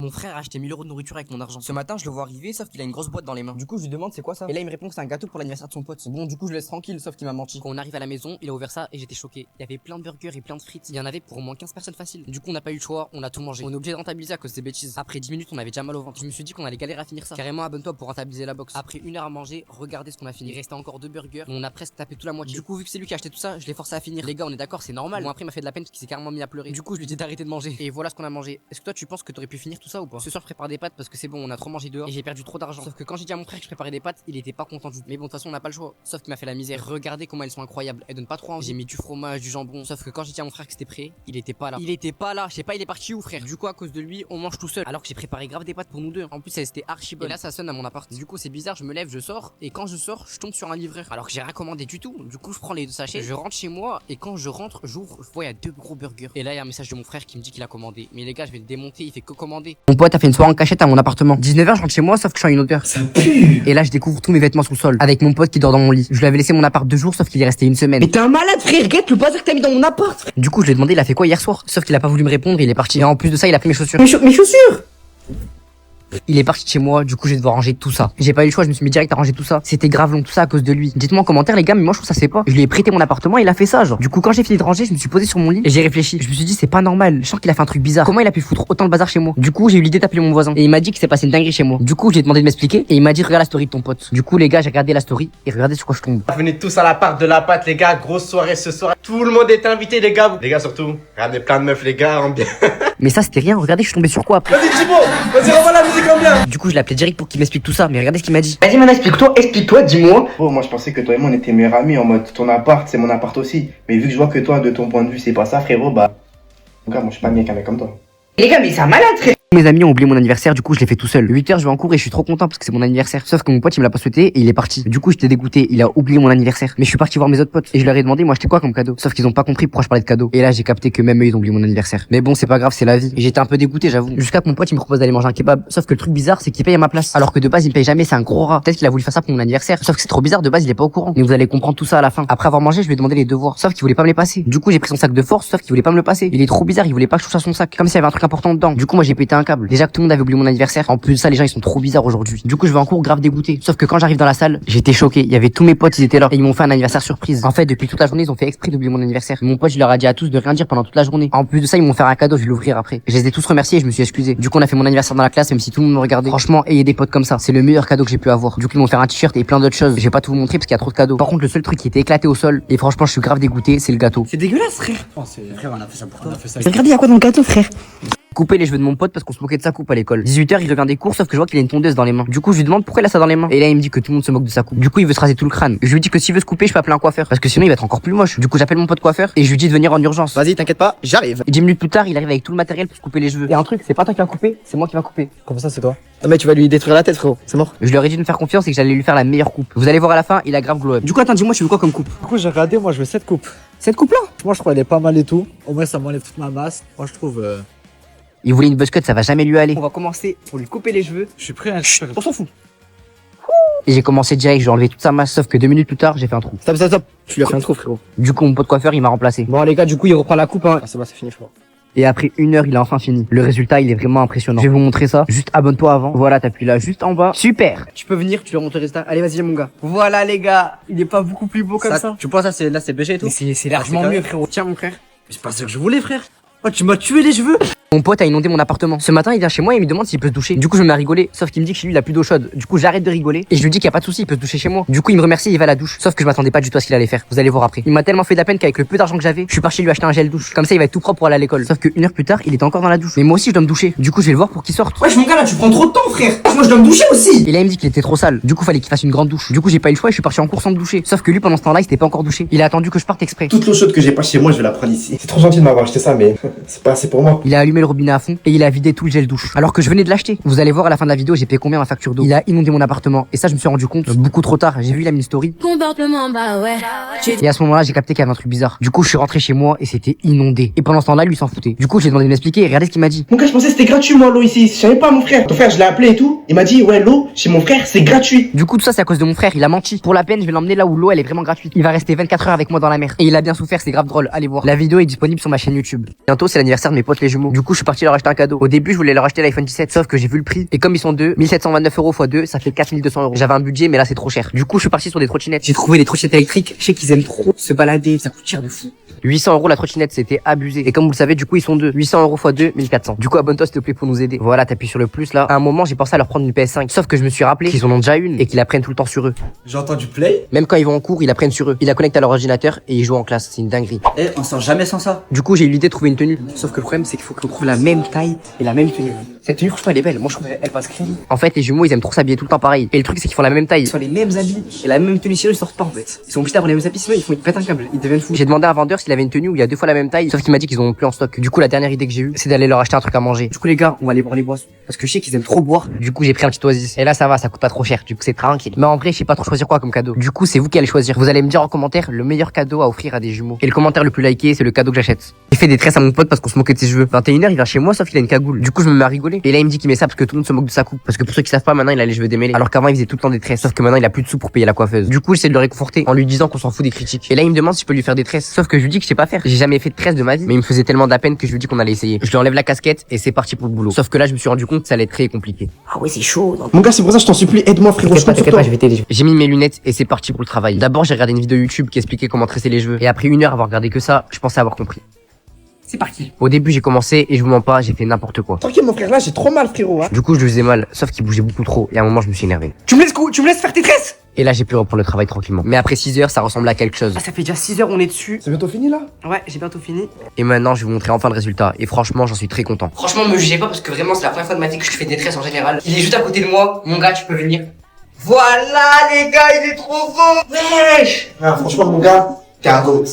Mon frère a acheté 1000 € de nourriture avec mon argent. Ce matin, je le vois arriver, sauf qu'il a une grosse boîte dans les mains. Du coup, je lui demande c'est quoi ça. Et là, il me répond que c'est un gâteau pour l'anniversaire de son pote. Bon, du coup, je le laisse tranquille, sauf qu'il m'a menti. Quand on arrive à la maison, il a ouvert ça et j'étais choqué. Il y avait plein de burgers et plein de frites. Il y en avait pour au moins 15 personnes facile. Du coup, on n'a pas eu le choix, on a tout mangé. On est obligé de rentabiliser à cause des bêtises. Après 10 minutes, on avait déjà mal au ventre. Je me suis dit qu'on allait galérer à finir ça. Carrément, abonne-toi pour rentabiliser la box. Après 1 heure à manger, regardez ce qu'on a fini. Il restait encore 2 burgers, mais on a presque tapé toute la moitié. Du coup, vu que c'est lui qui a acheté tout ça, je l'ai forcé à finir. Les gars, on est d'accord, c'est normal. Bon, après, il m'a fait de la peine parce qu'il s'est carrément mis à pleurer. Du coup, je lui ai dit d'arrêter de manger. Et voilà ce qu'on a mangé. Est-ce que toi, tu penses que t'aurais pu finir tout ça ou pas? Ce soir, je prépare des pâtes parce que c'est bon, on a trop mangé dehors et j'ai perdu trop d'argent. Sauf que quand j'ai dit à mon frère que je préparais des pâtes, il était pas content du tout. Mais bon, de toute façon, on n'a pas le choix. Sauf qu'il m'a fait la misère. Regardez comment elles sont incroyables. Elles donnent pas trop envie. J'ai mis du fromage, du jambon. Sauf que quand j'ai dit à mon frère que c'était prêt, il était pas là. Il était pas là. Je sais pas, il est parti où, frère? Du coup, à cause de lui, on mange tout seul. Alors que j'ai préparé grave des pâtes pour nous deux. En plus, elles étaient archi bonnes. Et là, ça sonne à mon appart. Du coup, c'est bizarre. Je me lève, je sors. Et quand je sors, je tombe sur un livreur. Alors que j'ai rien commandé du tout. Du coup, je prends les 2 sachets. Je rentre chez moi. Et quand je rentre, j'ouvre, je vois il y a 2 gros burgers. Et là, il y a un message de mon frère qui me dit qu'il a commandé. Mais les gars, je vais le démonter. Il fait que commander. Mon pote a fait une soirée en cachette à mon appartement. 19h, je rentre chez moi, sauf que je suis à une odeur. Ça pue. Et là, je découvre tous mes vêtements sous le sol. Avec mon pote qui dort dans mon lit. Je lui avais laissé mon appart 2 jours, sauf qu'il est resté 1 semaine. Mais t'es un malade, frère. Regarde le bazar que t'as mis dans mon appart, frère. Du coup, je lui ai demandé, il a fait quoi hier soir? Sauf qu'il a pas voulu me répondre, il est parti. Et en plus de ça, il a pris mes chaussures. Mes chaussures. Il est parti de chez moi, du coup, je vais devoir ranger tout ça. J'ai pas eu le choix, je me suis mis direct à ranger tout ça. C'était grave long, tout ça à cause de lui. Dites-moi en commentaire, les gars, mais moi, je trouve ça se fait pas. Je lui ai prêté mon appartement, il a fait ça, genre. Du coup, quand j'ai fini de ranger, je me suis posé sur mon lit et j'ai réfléchi. Je me suis dit, c'est pas normal. Je sens qu'il a fait un truc bizarre. Comment il a pu foutre autant de bazar chez moi? Du coup, j'ai eu l'idée d'appeler mon voisin et il m'a dit qu'il s'est passé une dinguerie chez moi. Du coup, j'ai demandé de m'expliquer et il m'a dit, regarde la story de ton pote. Du coup, les gars, j'ai regardé la story et regardez sur quoi je tombe. Venez tous à l'appart de la pâte, les gars. Grosse soirée ce soir. Tout le monde est invité, les gars. Les gars, surtout. Regardez plein de meufs, les gars. Ambiance. Mais ça, c'était rien. Regardez, je suis tombé sur quoi après. Vas-y, Thibaut. Vas-y, revois la musique ambiance. Du coup, je l'ai appelé direct pour qu'il m'explique tout ça. Mais regardez ce qu'il m'a dit. Vas-y, maintenant, explique-toi, dis-moi. Oh, moi, je pensais que toi et moi, on était meilleurs amis en mode ton appart, c'est mon appart aussi. Mais vu que je vois que toi, de ton point de vue, c'est pas ça, frérot, bah. En tout cas, moi, je suis pas mieux qu'un mec comme toi. Les gars, mais c'est un malade, frère. Mes amis ont oublié mon anniversaire, du coup je l'ai fait tout seul. 8h je vais en cours et je suis trop content parce que c'est mon anniversaire. Sauf que mon pote il me l'a pas souhaité et il est parti. Du coup j'étais dégoûté, il a oublié mon anniversaire. Mais je suis parti voir mes autres potes et je leur ai demandé moi j'étais quoi comme cadeau. Sauf qu'ils ont pas compris pourquoi je parlais de cadeau. Et là j'ai capté que même eux ils ont oublié mon anniversaire. Mais bon c'est pas grave, c'est la vie. Et j'étais un peu dégoûté j'avoue. Jusqu'à que mon pote il me propose d'aller manger un kebab. Sauf que le truc bizarre c'est qu'il paye à ma place. Alors que de base il me paye jamais, c'est un gros rat. Peut-être qu'il a voulu faire ça pour mon anniversaire. Sauf que c'est trop bizarre, de base il est pas au courant. Mais vous allez comprendre tout ça à la fin. Après avoir mangé je lui ai demandé les devoirs. Sauf qu'il voulait pas me les passer. Du coup j'ai pris son sac de force, sauf qu'il voulait pas me le passer. Il est trop bizarre, il voulait pas que je touche à son sac. Comme s'il y avait un truc important dedans. Du coup moi j'ai pété un câble. Déjà que tout le monde avait oublié mon anniversaire. En plus de ça, les gens ils sont trop bizarres aujourd'hui. Du coup, je vais en cours grave dégoûté. Sauf que quand j'arrive dans la salle, j'étais choqué. Il y avait tous mes potes, ils étaient là et ils m'ont fait un anniversaire surprise. En fait, depuis toute la journée, ils ont fait exprès d'oublier mon anniversaire. Mon pote, je leur ai dit à tous de rien dire pendant toute la journée. En plus de ça, ils m'ont fait un cadeau, je vais l'ouvrir après. Je les ai tous remerciés et je me suis excusé. Du coup, on a fait mon anniversaire dans la classe, même si tout le monde me regardait. Franchement, ayez des potes comme ça, c'est le meilleur cadeau que j'ai pu avoir. Du coup, ils m'ont fait un t-shirt et plein d'autres choses. Je vais pas tout vous montrer parce qu'il y a trop de cadeaux. Par contre, le seul truc qui était éclaté au sol et franchement, je suis grave dégoûté, c'est le gâteau. C'est dégueulasse, frère. Frère, on a fait ça pour toi. Regardez, il y a quoi dans le gâteau, frère? Couper les cheveux de mon pote parce qu'on se moquait de sa coupe à l'école. 18h, il revient des cours, sauf que je vois qu'il a une tondeuse dans les mains. Du coup, je lui demande pourquoi il a ça dans les mains. Et là, il me dit que tout le monde se moque de sa coupe. Du coup, il veut se raser tout le crâne. Je lui dis que s'il veut se couper, je peux appeler un coiffeur. Parce que sinon, il va être encore plus moche. Du coup, j'appelle mon pote coiffeur et je lui dis de venir en urgence. Vas-y, t'inquiète pas, j'arrive. Et 10 minutes plus tard, il arrive avec tout le matériel pour se couper les cheveux. Et un truc, c'est pas toi qui vas couper, c'est moi qui va couper. Comment ça, c'est quoi? Non, mais tu vas lui détruire la tête, frérot. C'est mort. Je leur ai dit de me faire confiance et que j'allais lui faire la meilleure coupe. Vous allez voir à la fin, il a grave glow up. Du coup, attends, dis-moi, tu veux quoi comme coupe? Du coup, j'ai regardé, moi je veux cette coupe. Cette coupe là? Moi je trouve elle est pas mal et tout. Au moins ça m'enlève toute ma masse. Moi je trouve. Il voulait une buzz cut, ça va jamais lui aller. On va commencer pour lui couper les cheveux. Je suis prêt à. On s'en fout. Et j'ai commencé direct, j'ai enlevé toute sa masse, sauf que 2 minutes plus tard, j'ai fait un trou. Stop. Tu lui as fait un trou, frérot. Du coup, mon pote coiffeur, il m'a remplacé. Bon, les gars, du coup, il reprend la coupe, hein. Ah, c'est bon, c'est fini, frérot. Et après 1 heure, il a enfin fini. Le résultat, il est vraiment impressionnant. Je vais vous montrer ça. Juste abonne-toi avant. Voilà, t'appuies là, juste en bas. Super. Tu peux venir, tu leur montres le résultat. Allez, vas-y, mon gars. Voilà, les gars. Il est pas beaucoup plus beau comme ça. Tu penses là, c'est BG et tout? Mais c'est largement mieux, frérot. Tiens, mon frère. C'est pas ça que je voulais, frère. Oh, tu m'as tué les cheveux. Mon pote a inondé mon appartement. Ce matin, il vient chez moi et il me demande s'il peut se doucher. Du coup, je me mets à rigoler. Sauf qu'il me dit que chez lui, il a plus d'eau chaude. Du coup, j'arrête de rigoler et je lui dis qu'il y a pas de souci, il peut se doucher chez moi. Du coup, il me remercie et il va à la douche. Sauf que je m'attendais pas du tout à ce qu'il allait faire. Vous allez voir après. Il m'a tellement fait de la peine qu'avec le peu d'argent que j'avais, je suis parti lui acheter un gel douche. Comme ça, il va être tout propre pour aller à l'école. Sauf que 1 heure plus tard, il était encore dans la douche. Mais moi aussi, je dois me doucher. Du coup, je vais le voir pour qu'il sorte. Wesh, mon gars, là, tu prends trop de temps, frère. Moi, je dois me doucher aussi. Et là, il me dit qu'il était trop sale. Du coup, fallait qu'il fasse une grande douche. Du coup, j'ai pas eu le choix et je suis parti en cours sans me doucher. Sauf que lui, pendant ce temps-là, il s'était pas encore douché. Il a attendu que je parte exprès. Toute l'eau chaude que j'ai pas chez moi, je vais la prendre ici. C'est trop gentil de m'avoir acheté ça, mais c'est pas assez pour moi. Il a allumé le robinet à fond et il a vidé tout le gel douche. Alors que je venais de l'acheter. Vous allez voir à la fin de la vidéo, j'ai payé combien ma facture d'eau. Il a inondé mon appartement et ça, je me suis rendu compte beaucoup trop tard. J'ai vu, il a mis une story. Comportement, bah ouais. Et à ce moment-là, j'ai capté qu'il y avait un truc bizarre. Du coup, je suis rentré chez moi et c'était inondé. Et pendant ce temps-là, lui s'en foutait. Du coup, j'ai demandé de m'expliquer et regardez ce qu'il m'a dit. Mon gars, je pensais que c'était gratuit, moi, l'eau ici. Je savais pas, mon frère. Ton frère, je l'ai appelé et tout. Il m'a dit, ouais, l'eau, chez mon frère, c'est gratuit. Du coup, tout ça, c'est à cause de mon frère. Il a menti. Pour la peine, je vais l'emmener là où l'eau, elle est vraiment gratuite. Il va rester 24 heures avec moi dans la mer. Et il a bien souffert, c'est grave drôle. Allez voir. La vidéo est disponible sur ma chaîne YouTube. Et en bientôt c'est l'anniversaire de mes potes les jumeaux. Du coup, je suis parti leur acheter un cadeau. Au début, je voulais leur acheter l'iPhone 17, sauf que j'ai vu le prix. Et comme ils sont deux, 1729 € x 2, ça fait 4200 €. J'avais un budget, mais là c'est trop cher. Du coup, je suis parti sur des trottinettes. J'ai trouvé des trottinettes électriques. Je sais qu'ils aiment trop se balader, ça coûte cher de fou. 800 € la trottinette, c'était abusé. Et comme vous le savez, du coup, ils sont deux. 800 € x 2, 1400. Du coup, abonne-toi s'il te plaît pour nous aider. Voilà, t'appuies sur le plus là. À un moment, j'ai pensé à leur prendre une PS5. Sauf que je me suis rappelé qu'ils en ont déjà une et qu'ils la prennent tout le temps sur eux. J'ai entendu play. Même quand ils vont en cours, ils la prennent sur eux. Ils la connectent à leur ordinateur et ils jouent en classe. C'est une dinguerie. Eh, on sort jamais sans ça. Du coup, j'ai eu l'idée de trouver une tenue. Sauf que le problème, c'est qu'il faut qu'on trouve la même taille et la même tenue. Cette tenue, franchement, elle est belle. Moi, je trouve elle passe crème. En fait, les jumeaux, ils aiment trop s'habiller tout le temps pareil. Et le truc, c'est qu'ils font la même taille. Ils ont les mêmes habits et la même tenue. Sinon, ils sortent pas en fait. Ils sont obligés d'avoir les mêmes habits. Sinon, ils pètent un câble. Ils deviennent fous. J'ai demandé à un vendeur s'il avait une tenue où il y a 2 fois la même taille. Sauf qu'il m'a dit qu'ils en ont plus en stock. Du coup, la dernière idée que j'ai eue, c'est d'aller leur acheter un truc à manger. Du coup, les gars, on va aller boire les boissons. Parce que je sais qu'ils aiment trop boire. Du coup, j'ai pris un petit Oasis. Et là, ça va, ça coûte pas trop cher. Du coup, c'est tranquille. Mais en vrai, je sais pas trop choisir quoi comme cadeau. Du coup, c'est vous qui allez choisir. Vous allez me dire en commentaire le meilleur cadeau à offrir à des jumeaux. Et le commentaire le plus liké, c'est le cadeau que j'achète. J'ai fait des tresses à mon pote parce qu'on se moquait de ses cheveux. 21 h, il vient chez moi, sauf qu'il a une cagoule. Du coup, je me mets à rigoler. Et là, il me dit qu'il met ça parce que tout le monde se moque de sa coupe. Parce que pour ceux qui savent pas, maintenant, il a les cheveux démêlés. Alors qu'avant, il faisait tout le temps des tresses. Sauf que maintenant, il a plus de sous pour payer la coiffeuse. Du coup, j'essaie de le réconforter en lui disant qu'on s'en fout des critiques. Et là, il me demande si je peux lui faire des tresses. Sauf que je lui dis que je sais pas faire. J'ai jamais fait de tresses de ma vie. Mais il me faisait tellement de la peine que je lui dis qu'on allait essayer. Je lui enlève la casquette et c'est parti pour le boulot. Sauf que là, je me suis rendu compte que ça allait être très compliqué. Ah ouais, c'est chaud. Mon gars, c'est pour ça que je t'en supplie, aide-moi, frérot. T'inquiète pas, je vais t'aider. J'ai mis mes lunettes et c'est parti pour le travail. D'abord, j'ai regardé une vidéo YouTube qui expliquait comment tresser les cheveux. Et après 1 heure avoir regardé que ça, je pensais avoir compris. C'est parti. Au début, j'ai commencé et je vous mens pas, j'ai fait n'importe quoi. Tranquille, mon frère, là, j'ai trop mal, frérot. Hein. Du coup, je le faisais mal, sauf qu'il bougeait beaucoup trop. Et à un moment, je me suis énervé. Tu me laisses faire tes tresses? Et là, j'ai pu reprendre le travail tranquillement. Mais après 6 heures, ça ressemble à quelque chose. Ah, ça fait déjà 6 heures, on est dessus. C'est bientôt fini, là? Ouais, j'ai bientôt fini. Et maintenant, je vais vous montrer enfin le résultat. Et franchement, j'en suis très content. Franchement, me jugez pas parce que vraiment, c'est la première fois de ma vie que je fais des tresses en général. Il est juste à côté de moi. Mon gars, tu peux venir. Voilà, les gars, il est trop fort. Wesh! Ah, franchement, mon gars, t'es un goat.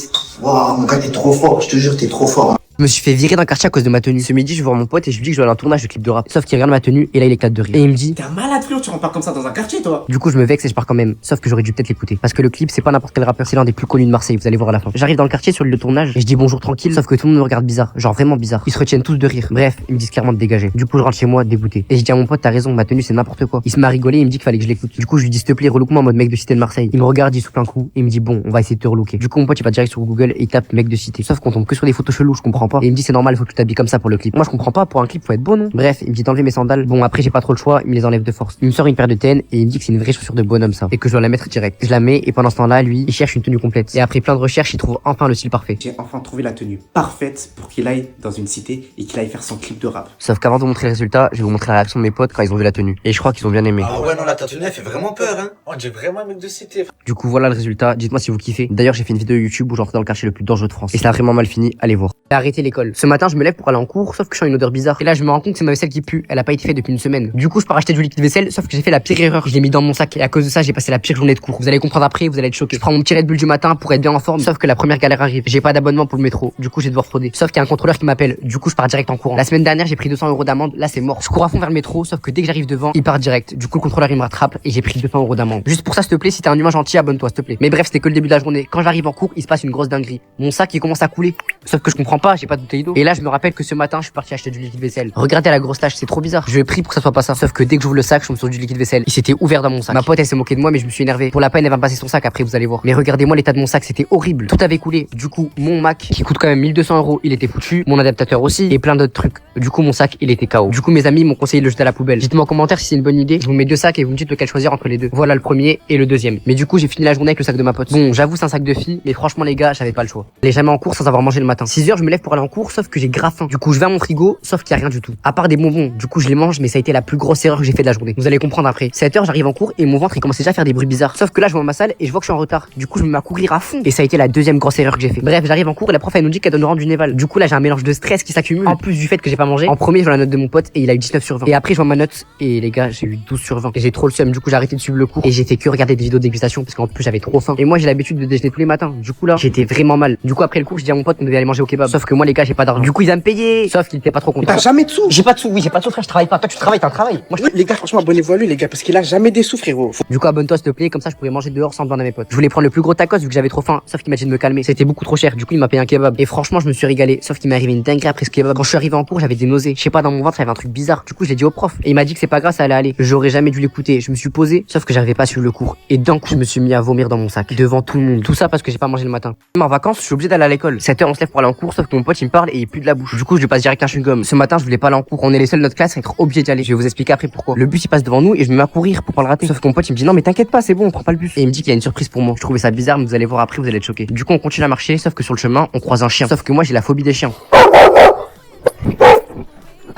Waouh, mon gars, t'es trop fort. Je te jure, t'es trop fort. Je me suis fait virer d'un quartier à cause de ma tenue. Ce midi, je vais voir mon pote et je lui dis que je dois aller à un tournage de clip de rap. Sauf qu'il regarde ma tenue et là, il éclate de rire. Et il me dit, T'es un malade, frérot, tu rentres pas comme ça dans un quartier, toi. du coup, je me vexe et je pars quand même. Sauf que j'aurais dû peut-être l'écouter. Parce que le clip, c'est pas n'importe quel rappeur, c'est l'un des plus connus de Marseille. Vous allez voir à la fin. J'arrive dans le quartier sur le tournage et je dis bonjour tranquille. Sauf que tout le monde me regarde bizarre. Genre vraiment bizarre. Ils se retiennent tous de rire. Bref, ils me disent clairement de dégager. Du coup, je rentre chez moi dégoûté. Et je dis à mon pote, t'as raison, ma tenue, c'est n'importe quoi. Il se met à rigoler et il me dit qu'il fallait que je l'écoute. Du coup, je lui dis, s'il te plaît, relook-moi en mode mec de cité de Marseille. Il me regarde, il souffle un coup et il me dit, bon, on va essayer de te relooker. Du coup, mon pote, il va direct sur Google et il tape mec de cité. Sauf qu'on tombe que sur des photos cheloues, je comprends pas. Et il me dit, c'est normal, faut que tu t'habilles comme ça pour le clip. Moi, je comprends pas, pour un clip, faut être beau, non? Bref, il me dit d'enlever mes sandales. Bon, après, j'ai pas trop le choix, il me les enlève de force. Il me sort une paire de TN et il me dit que c'est une vraie chaussure de bonhomme, ça. Et que je dois la mettre direct. Je la mets et pendant ce temps-là, lui, il cherche une tenue complète. Et après plein de recherches, il trouve enfin le style parfait. J'ai enfin trouvé la tenue parfaite pour qu'il aille dans une cité et qu'il aille faire son clip de rap. Sauf qu'avant de vous montrer le résultat, je vais vous montrer la réaction de mes potes quand ils ont vu la tenue. Et je crois qu'ils ont bien aimé. Ah ouais, non, la tenue, elle fait vraiment peur, hein. On dirait vraiment un mec de cité. Du coup, voilà le résultat. Dites-moi si vous kiffez. D'ailleurs, j'ai fait une vidéo YouTube où j'entrais dans le quartier le plus dangereux de France. Et ça a vraiment mal fini. Allez voir. J'ai arrêté l'école. Ce matin, je me lève pour aller en cours, sauf que je sens une odeur bizarre. Et là, je me rends compte que c'est ma vaisselle qui pue. Elle a pas été faite depuis une semaine. Du coup, je pars acheter du liquide vaisselle, sauf que j'ai fait la pire erreur. Je l'ai mis dans mon sac. Et à cause de ça, j'ai passé la pire journée de cours. Vous allez comprendre après, vous allez être choqués. Je prends mon petit Red Bull du matin pour être bien en forme. Sauf que la première galère arrive. J'ai pas d'abonnement pour le métro. Du coup, je vais devoir frauder. Sauf qu'il y a un contrôleur qui m'appelle. Du coup, je pars direct en courant. La semaine dernière, j'ai pris 200 € d'amende. Là, c'est mort. Je cours à fond vers le métro, sauf que dès que j'arrive devant, il part direct. Du coup, le contrôleur, il me rattrape et j'ai pris 200 € d'amende. Juste pour ça, s'il te plaît, si t'es un humain gentil, abonne-toi, s'il te plaît. Mais bref, c'était que le début de la journée. Quand j'arrive en cours, il se passe une grosse dinguerie. Mon sac, il commence à couler. Sauf que je comprends pas, j'ai pas de bouteille d'eau. Et là, je me rappelle que ce matin, je suis parti acheter du liquide vaisselle. Regardez la grosse tache, c'est trop bizarre. Je prie pour que ça soit pas ça. Sauf que dès que j'ouvre le sac, je tombe sur du liquide vaisselle. Il s'était ouvert dans mon sac. Ma pote, elle s'est moquée de moi, mais je me suis énervé. Pour la peine, elle va me passer son sac après, vous allez voir. Mais regardez-moi l'état de mon sac, c'était horrible. Tout avait coulé. Du coup, mon Mac, qui coûte quand même 1200 €, il était foutu. Mon adaptateur aussi. Et plein d'autres trucs. Du coup, mon sac, il était KO. Du coup, mes amis m'ont conseillé de le jeter à la poubelle. Dites-moi en commentaire si c'est une bonne idée. Je vous mets 2 sacs et vous me dites lequel choisir entre les deux. Voilà le premier et le deuxième. Mais du coup, j'ai fini la journée avec le sac de ma pote. Bon, j'avoue, c'est un sac de fille, mais franchement, les gars, j'avais pas le choix. J'allais jamais en cours sans avoir mangé le matin. 6 heures, je me lève pour aller en cours, sauf que j'ai grave faim. Du coup, je vais à mon frigo, sauf qu'il y a rien du tout. À part des bonbons. Du coup, je les mange, mais ça a été la plus grosse erreur que j'ai fait de la journée. Vous allez comprendre après. 7 heures, j'arrive en cours et mon ventre, il commençait déjà à faire des bruits bizarres. Sauf que là, je vois ma salle et je vois que je suis en retard. Du coup, je me mets à courir à fond. Et ça a été la deuxième grosse erreur que j'ai fait. Bref, j'arrive en cours et la prof, elle nous dit qu'elle donne rendre du Néval. Du coup, là, j'ai un mélange de stress qui s'accumule. En plus du fait que j'ai pas mangé. En premier, je vois la note de mon pote et il a eu 19 sur 20. Et après, je vois ma note et les gars, j'ai eu 12 sur 20. Et j'ai trop le seum. Du coup, j'ai arrêté de suivre le cours et j'ai fait que regarder des vidéos de dégustation parce qu'en plus, j'avais trop faim. Et moi, j'ai l'habitude de déjeuner tous les matins. Du coup, là, j'étais vraiment mal. Du coup, après le cours, j'ai dit à mon pote qu'on devait aller manger au kebab. Sauf que moi, les gars, j'ai pas d'argent. Du coup, ils allaient me payer. Sauf qu'il était pas trop content. T'as jamais de sous? J'ai pas de sous, oui, j'ai pas de sous, frère, je travaille pas. Toi, tu travailles, t'as un travail. Moi, Oui, les gars, franchement, abonnez-vous à lui, les gars, parce qu'il a jamais des sous, frérot. Du coup, abonne-toi, s'il te plaît, comme ça, je pourrais manger dehors sans demander à mes potes. Je voulais prendre le plus gros tacos vu que j'avais trop faim, sauf qu'il m'a dit de me calmer. C'était beaucoup trop cher. Du coup, il m'a payé un kebab. Et franchement, je me suis régalé. Sauf qu'il m'est arrivé une dinguerie après ce kebab. Quand je suis arrivé en cours, j'avais des nausées. Je sais pas, dans mon ventre, il y avait un truc bizarre. Du coup, je l'ai dit au prof. Et il m'a dit que c'est pas grave, ça allait aller. J'aurais jamais dû l'écouter. Je me suis posé, sauf que j'arrivais pas sur le cours. Et d'un coup, je me suis mis à vomir dans mon sac. Devant tout le monde. Tout ça parce que j'ai pas mangé le matin. Même en vacances, je suis obligé d'aller à l'école. 7 heures, on se lève pour aller en cours, sauf que mon pote il me parle et il pue de la bouche. Du coup je lui passe direct un chewing-gum. Ce matin je voulais pas aller en cours. On est les seuls de notre classe à être obligés d'y aller. Je vais vous expliquer après pourquoi. Le bus il passe devant nous et je me mets à courir pour pas le rater. Sauf que mon pote il me dit non mais t'inquiète pas, c'est bon, on prend pas le bus. Et il me dit qu'il y a une surprise pour moi. Je trouvais ça bizarre, mais vous allez voir après, vous allez être choqués. Du coup on continue à marcher, sauf que sur le chemin on croise un chien. Sauf que moi j'ai la phobie des chiens.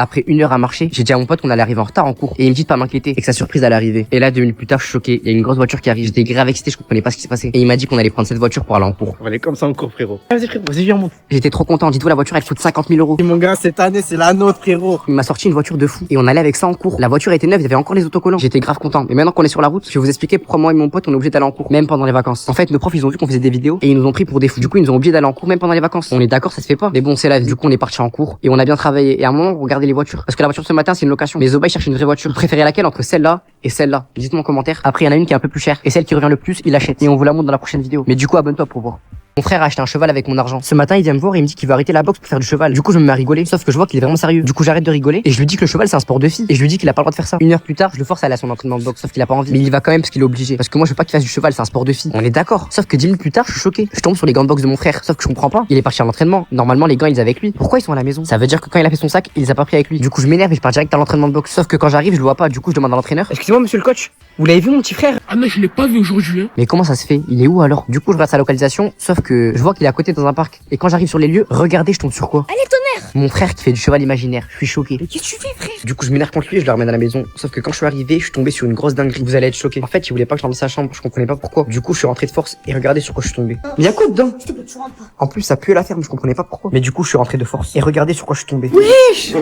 Après 1 heure à marcher, j'ai dit à mon pote qu'on allait arriver en retard en cours. Et il me dit de pas m'inquiéter et que sa surprise allait arriver. Et là 2 minutes plus tard je suis choqué. Il y a une grosse voiture qui arrive. J'étais grave excité, je comprenais pas ce qui se passait. Et il m'a dit qu'on allait prendre cette voiture pour aller en cours. On va aller comme ça en cours, frérot. Vas-y frérot, vas-y viens, on monte. J'étais trop content. Dites-vous la voiture elle coûte 50 000 €. Mon gars, cette année c'est la nôtre frérot. Il m'a sorti une voiture de fou et on allait avec ça en cours. La voiture était neuve, il y avait encore les autocollants. J'étais grave content. Mais maintenant qu'on est sur la route, je vais vous expliquer pourquoi moi et mon pote on est obligé d'aller en cours, même pendant les vacances. En fait, nos profs ils ont vu qu'on faisait des vidéos et ils nous ont pris pour des fous. Du coup, ils nous ont obligés d'aller en cours même pendant les vacances. On est d'accord, ça se fait pas. Mais bon, c'est la vie. Du coup, on est parti en cours et on a bien travaillé. Et à un moment, on regardait les voitures parce que la voiture ce matin c'est une location. Mais Zoba il cherche une vraie voiture. Vous préférez laquelle entre celle-là et celle-là? Dites-moi en commentaire. Après, il y en a une qui est un peu plus chère et celle qui revient le plus, il l'achète. Et on vous la montre dans la prochaine vidéo. Mais du coup, abonne-toi pour voir. Mon frère a acheté un cheval avec mon argent. Ce matin, il vient me voir et il me dit qu'il veut arrêter la boxe pour faire du cheval. Du coup, je me mets à rigoler. Sauf que je vois qu'il est vraiment sérieux. Du coup, j'arrête de rigoler et je lui dis que le cheval c'est un sport de fille. Et je lui dis qu'il a pas le droit de faire ça. 1 heure plus tard, je le force à aller à son entraînement de boxe. Sauf qu'il a pas envie. Mais il y va quand même parce qu'il est obligé. Parce que moi, je veux pas qu'il fasse du cheval, c'est un sport de fille. On est d'accord. Sauf que 10 minutes plus tard, je suis choqué. Je tombe sur les gants de boxe de mon frère. Sauf que je comprends pas. Il est parti à l'entraînement. Normalement, les gants ils avec lui. Pourquoi ils sont à la maison? Ça veut dire que quand il a fait son sac, il les a pas pris avec lui. Du coup, je m'énerve et je pars direct à l'entraînement de boxe. Sauf que quand j'arrive, je le vois pas. Du coup, je demande à l'entraîneur. Excusez-moi, monsieur le coach. Vous l'avez vu mon petit frère? Ah non, je l'ai pas vu aujourd'hui. Hein. Mais comment ça se fait? Il est où alors? Du coup, je regarde sa localisation. Sauf que je vois qu'il est à côté dans un parc. Et quand j'arrive sur les lieux, regardez, je tombe sur quoi? Allez, tonnerre! Mon frère qui fait du cheval imaginaire. Je suis choqué. Mais qu'est-ce que tu fais, frère? Du coup, je m'énerve contre lui et je le ramène à la maison. Sauf que quand je suis arrivé, je suis tombé sur une grosse dinguerie. Vous allez être choqué. En fait, il voulait pas que je rentre dans sa chambre. Je comprenais pas pourquoi. Du coup, je suis rentré de force et regardez sur quoi je suis tombé. Mais y'a quoi dedans? S'il te plaît, tu rentres pas. En plus, ça pue la ferme, je comprenais pas pourquoi. Mais du coup, je suis rentré de force. Et regardez sur quoi je suis tombé. Wesh!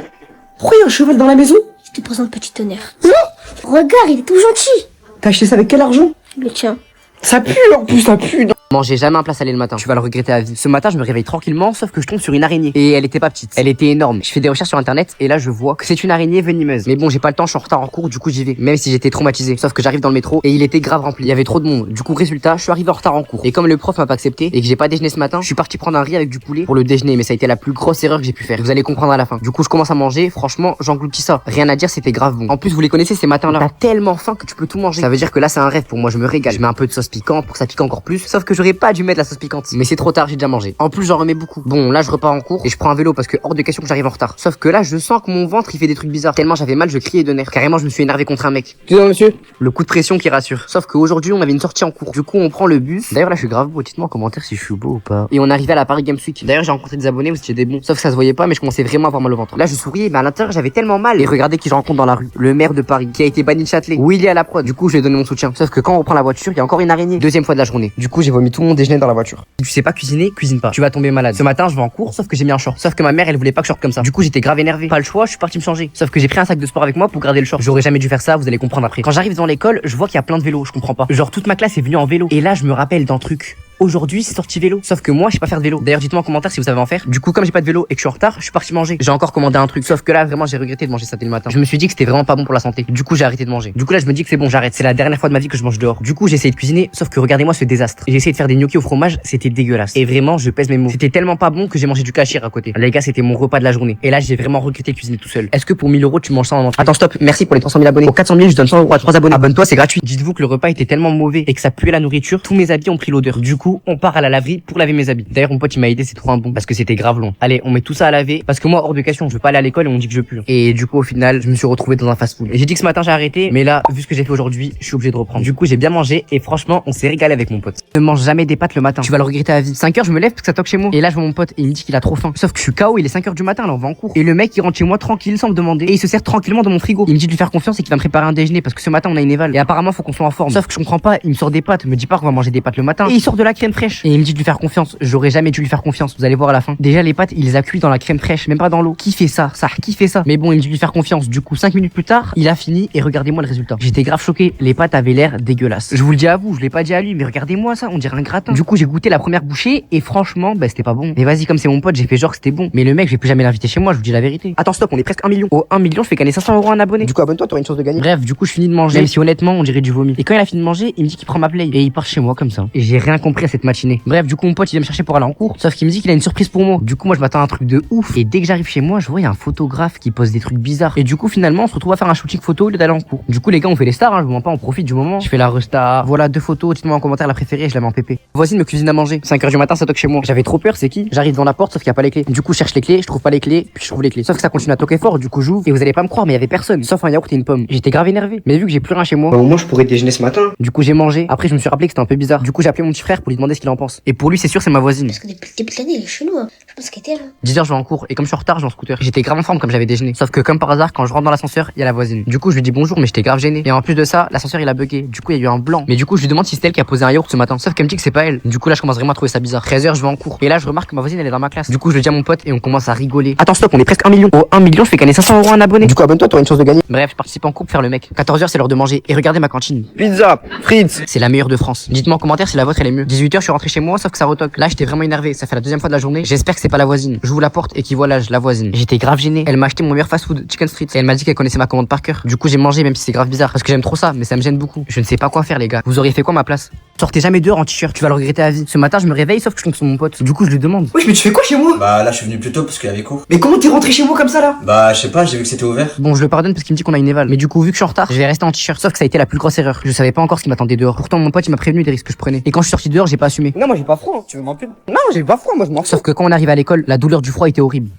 Pourquoi y a un cheval dans la maison? Je te présente petit tonnerre. Regarde, il est tout gentil. T'as acheté ça avec quel argent? Le tien. Ça pue, en plus, ça pue. Mangez jamais un plat salé le matin, tu vas le regretter à vie. Ce matin, je me réveille tranquillement, sauf que je tombe sur une araignée. Et elle était pas petite, elle était énorme. Je fais des recherches sur internet et là je vois que c'est une araignée venimeuse. Mais bon, j'ai pas le temps, je suis en retard en cours, du coup j'y vais. Même si j'étais traumatisé. Sauf que j'arrive dans le métro et il était grave rempli. Il y avait trop de monde. Du coup, résultat, je suis arrivé en retard en cours. Et comme le prof m'a pas accepté et que j'ai pas déjeuné ce matin, je suis parti prendre un riz avec du poulet pour le déjeuner. Mais ça a été la plus grosse erreur que j'ai pu faire. Vous allez comprendre à la fin. Du coup, je commence à manger. Franchement, j'engloutis ça. Rien à dire, c'était grave bon. En plus, vous les connaissez ces matins-là. T'as tellement faim que tu peux tout manger. Ça veut dire que là, c'est un rêve pour moi. Je me régale. Je mets un peu de sauce piquante pour que ça pique encore plus. Sauf que j'aurais pas dû mettre la sauce piquante. Mais c'est trop tard, j'ai déjà mangé. En plus, j'en remets beaucoup. Bon, là, je repars en cours et je prends un vélo parce que hors de question que j'arrive en retard. Sauf que là, je sens que mon ventre, il fait des trucs bizarres. Tellement j'avais mal, je criais de nerfs. Carrément, je me suis énervé contre un mec. Excusez-moi monsieur. Le coup de pression qui rassure. Sauf qu'aujourd'hui, on avait une sortie en cours. Du coup, on prend le bus. D'ailleurs, là, je suis grave beau. Dites-moi en commentaire si je suis beau ou pas. Et on arrivait à la Paris Games Week. D'ailleurs, j'ai rencontré des abonnés, vous étiez des bons. Sauf que ça se voyait pas, mais je commençais vraiment à avoir mal au ventre. Là, je souriais, mais à l'intérieur, j'avais tellement mal. Et regardez qui je rencontre dans la rue. Le maire de Paris, qui a été banni de Châtelet. Oui, il est à la prod. Du coup, je lui ai donné mon soutien. Sauf que quand on reprend la voiture, il y a encore une araignée. Deuxième fois de la journée. Du coup, j'ai vomi tout mon déjeuner dans la voiture. Si tu sais pas cuisiner, cuisine pas. Tu vas tomber malade. Ce matin, je vais en cours, sauf que j'ai mis un short. Sauf que ma mère, elle voulait pas que je sorte comme ça. Du coup, j'étais grave énervé. Pas le choix, je suis parti me changer. Sauf que j'ai pris un sac de sport avec moi pour garder le short. J'aurais jamais dû faire ça, vous allez comprendre après. Quand j'arrive dans l'école, je vois qu'il y a plein de vélos, je comprends pas. Genre toute ma classe est venue en vélo. Et là, je me rappelle d'un truc. Aujourd'hui, c'est sorti vélo. Sauf que moi, je sais pas faire de vélo. D'ailleurs, dites-moi en commentaire si vous savez en faire. Du coup, comme j'ai pas de vélo et que je suis en retard, je suis parti manger. J'ai encore commandé un truc. Sauf que là, vraiment, j'ai regretté de manger ça dès le matin. Je me suis dit que c'était vraiment pas bon pour la santé. Du coup, j'ai arrêté de manger. Du coup, là, je me dis que c'est bon, j'arrête. C'est la dernière fois de ma vie que je mange dehors. Du coup, j'ai essayé de cuisiner. Sauf que regardez-moi ce désastre. J'ai essayé de faire des gnocchis au fromage. C'était dégueulasse. Et vraiment, je pèse mes mots. C'était tellement pas bon que j'ai mangé du cachir à côté. Les gars, c'était mon repas de la journée. Et là, j'ai vraiment regretté de cuisiner tout seul. Est-ce que pour 1000 €, tu manges ça en entrée? Attends, stop. Merci pour les 300 000 abonnés. Pour 400 000, je donne 100 € à 3 abonnés. Abonne-toi, c'est gratuit. Dites-vous que le repas était tellement mauvais et que ça puait la nourriture. Tous mes habits ont pris l'odeur. Du coup, on part à la laverie pour laver mes habits. D'ailleurs, mon pote, il m'a aidé, c'est trop un bon parce que c'était grave long. Allez, on met tout ça à laver parce que moi, hors de question, je veux pas aller à l'école et on dit que je pue. Et du coup, au final, je me suis retrouvé dans un fast-food. Et j'ai dit que ce matin, j'ai arrêté, mais là, vu ce que j'ai fait aujourd'hui, je suis obligé de reprendre. Du coup, j'ai bien mangé et franchement, on s'est régalé avec mon pote. Ne mange jamais des pâtes le matin. Tu vas le regretter à vie. 5 heures, je me lève parce que ça toque chez moi. Et là, je vois mon pote et il me dit qu'il a trop faim. Sauf que je suis KO, il est 5 heures du matin, là, on va en cours. Et le mec, il rentre chez moi tranquille sans me demander et il se sert tranquillement dans mon frigo. Il me dit de lui faire confiance et qu'il va me préparer un déjeuner parce que ce matin, on a une éval. Et apparemment, faut qu'on soit en forme. Sauf que je comprends pas, il me sort des pâtes, me dit pas qu'on va manger des pâtes le matin. Et il sort de la crème fraîche. Et il me dit de lui faire confiance. J'aurais jamais dû lui faire confiance. Vous allez voir à la fin. Déjà, les pâtes, il les a cuits dans la crème fraîche, même pas dans l'eau. Qui fait ça? Ça, qui fait ça? Mais bon, il me dit de lui faire confiance. Du coup, 5 minutes plus tard, il a fini et regardez-moi le résultat. J'étais grave choqué. Les pâtes avaient l'air dégueulasses. Je vous le dis à vous, je l'ai pas dit à lui, mais regardez-moi ça, on dirait un gratin. Du coup, j'ai goûté la première bouchée et franchement, bah, c'était pas bon. Mais vas-y, comme c'est mon pote, j'ai fait genre que c'était bon. Mais le mec, je vais plus jamais l'inviter chez moi, je vous dis la vérité. Attends, stop, on est presque 1 million. Au 1 million, je fais gagner 500 € à un abonné. Du coup, abonne-toi, t'auras une chance de gagner. Bref, du coup, je finis de manger. Même si honnêtement, on dirait du vomi. Et quand il a fini de manger, il me dit qu'il prend ma play. Et il part chez moi comme ça. Et j'ai rien compris à cette matinée. Bref, du coup, mon pote, il vient me chercher pour aller en cours. Sauf qu'il me dit qu'il a une surprise pour moi. Du coup, moi, je m'attends à un truc de ouf. Et dès que j'arrive chez moi, je vois, il y a un photographe qui pose des trucs bizarres. Et du coup, finalement, on se retrouve à faire un shooting photo au lieu d'aller en cours. Du coup, les gars, on fait les stars, hein, je vous mens pas, on profite du moment. Je fais la resta. Voilà 2 photos, dites-moi en commentaire la préférée, je la mets en PP. Voisine me cuisine à manger. 5h du matin, ça toque chez moi. J'avais trop peur, c'est qui? J'arrive devant la porte, sauf qu'il y a pas les clés. Du coup, je cherche les clés, je trouve pas les clés, puis je trouve les clés. Sauf que ça continue à toquer fort, du coup, j'ouvre. Et vous allez pas me croire, mais il y avait personne. Sauf un yaourt et une pomme. J'étais grave énervé. Mais vu que j'ai plus rien chez moi. Au moins, je pourrais déjeuner ce matin. Du coup, j'ai mangé. Après, je me suis rappelé que c'était un peu bizarre. Du coup, j'ai appelé mon petit frère pour lui demander ce qu'il en pense. Et pour lui, c'est sûr, c'est ma voisine. Parce que depuis le début de l'année, il est chelou, hein. Je pense qu'il était là. 10h, je vais en cours. Et comme je suis en retard, je vais en scooter. J'étais grave en forme comme j'avais déjeuné. Sauf que comme par hasard, quand je rentre dans l'ascenseur, il y a la voisine. Du coup, je lui dis bonjour, mais j'étais grave gêné. Et en plus de ça, l'ascenseur il a bugué. Du coup, il y a eu un blanc. Mais du coup, je lui demande si c'est elle qui a posé un yaourt ce matin. Sauf qu'elle me dit que c'est pas elle. Du coup, là, je commence vraiment à trouver ça bizarre. 13h, je vais en cours. Et là, je remarque que ma voisine elle est dans ma classe. Du coup, je le dis à mon pote et on commence à rigoler. Attends, stop, on est presque 1 million. Au 1 million, je fais gagner 500 € à un abonné. Du coup, abonne-toi, t'auras une chance de gagner. Bref, je participe en cours pour faire le mec. 14h, c'est l'heure de manger. Et regardez ma cantine. Pizza, frites. C'est la meilleure de France. Dites-moi en commentaire si la vôtre elle est mieux. 18h, je suis rentré chez moi, sauf que ça retoque. Là, j'étais vraiment énervé. Ça fait la deuxième fois de la journée. J'espère que c'est pas la voisine. J'ouvre la porte et qui voilà, la voisine. J'étais grave gêné. Elle m'a acheté mon meilleur fast-food, Chicken Street. Et elle m'a dit qu'elle connaissait ma commande par cœur. Du coup, j'ai mangé, même si c'est grave bizarre. Parce que j'aime trop ça, mais ça me gêne beaucoup. Je ne sais pas quoi faire, les gars. Vous auriez fait quoi à ma place? Sortez jamais dehors en t-shirt, tu vas le regretter à vie. Ce matin, je me réveille, sauf que je tombe sur mon pote. Du coup, je lui demande. Wesh, mais tu fais quoi chez moi? Bah là, je suis venu plus tôt parce qu'il y avait cours. Mais comment t'es rentré chez moi comme ça là? Bah, je sais pas, j'ai vu que c'était ouvert. Bon, je le pardonne parce qu'il me dit qu'on a une éval. Mais du coup, vu que je suis en retard, je vais rester en t-shirt. Sauf que ça a été la plus grosse erreur. Je savais pas encore ce qui m'attendait dehors. Pourtant, mon pote, il m'a prévenu des risques que je prenais. Et quand je suis sorti dehors, j'ai pas assumé. Non, moi j'ai pas froid, hein. Tu veux m'en pub? Non, j'ai pas froid, moi je m'en fous. Sauf que quand on arrive à l'école, la douleur du froid était horrible.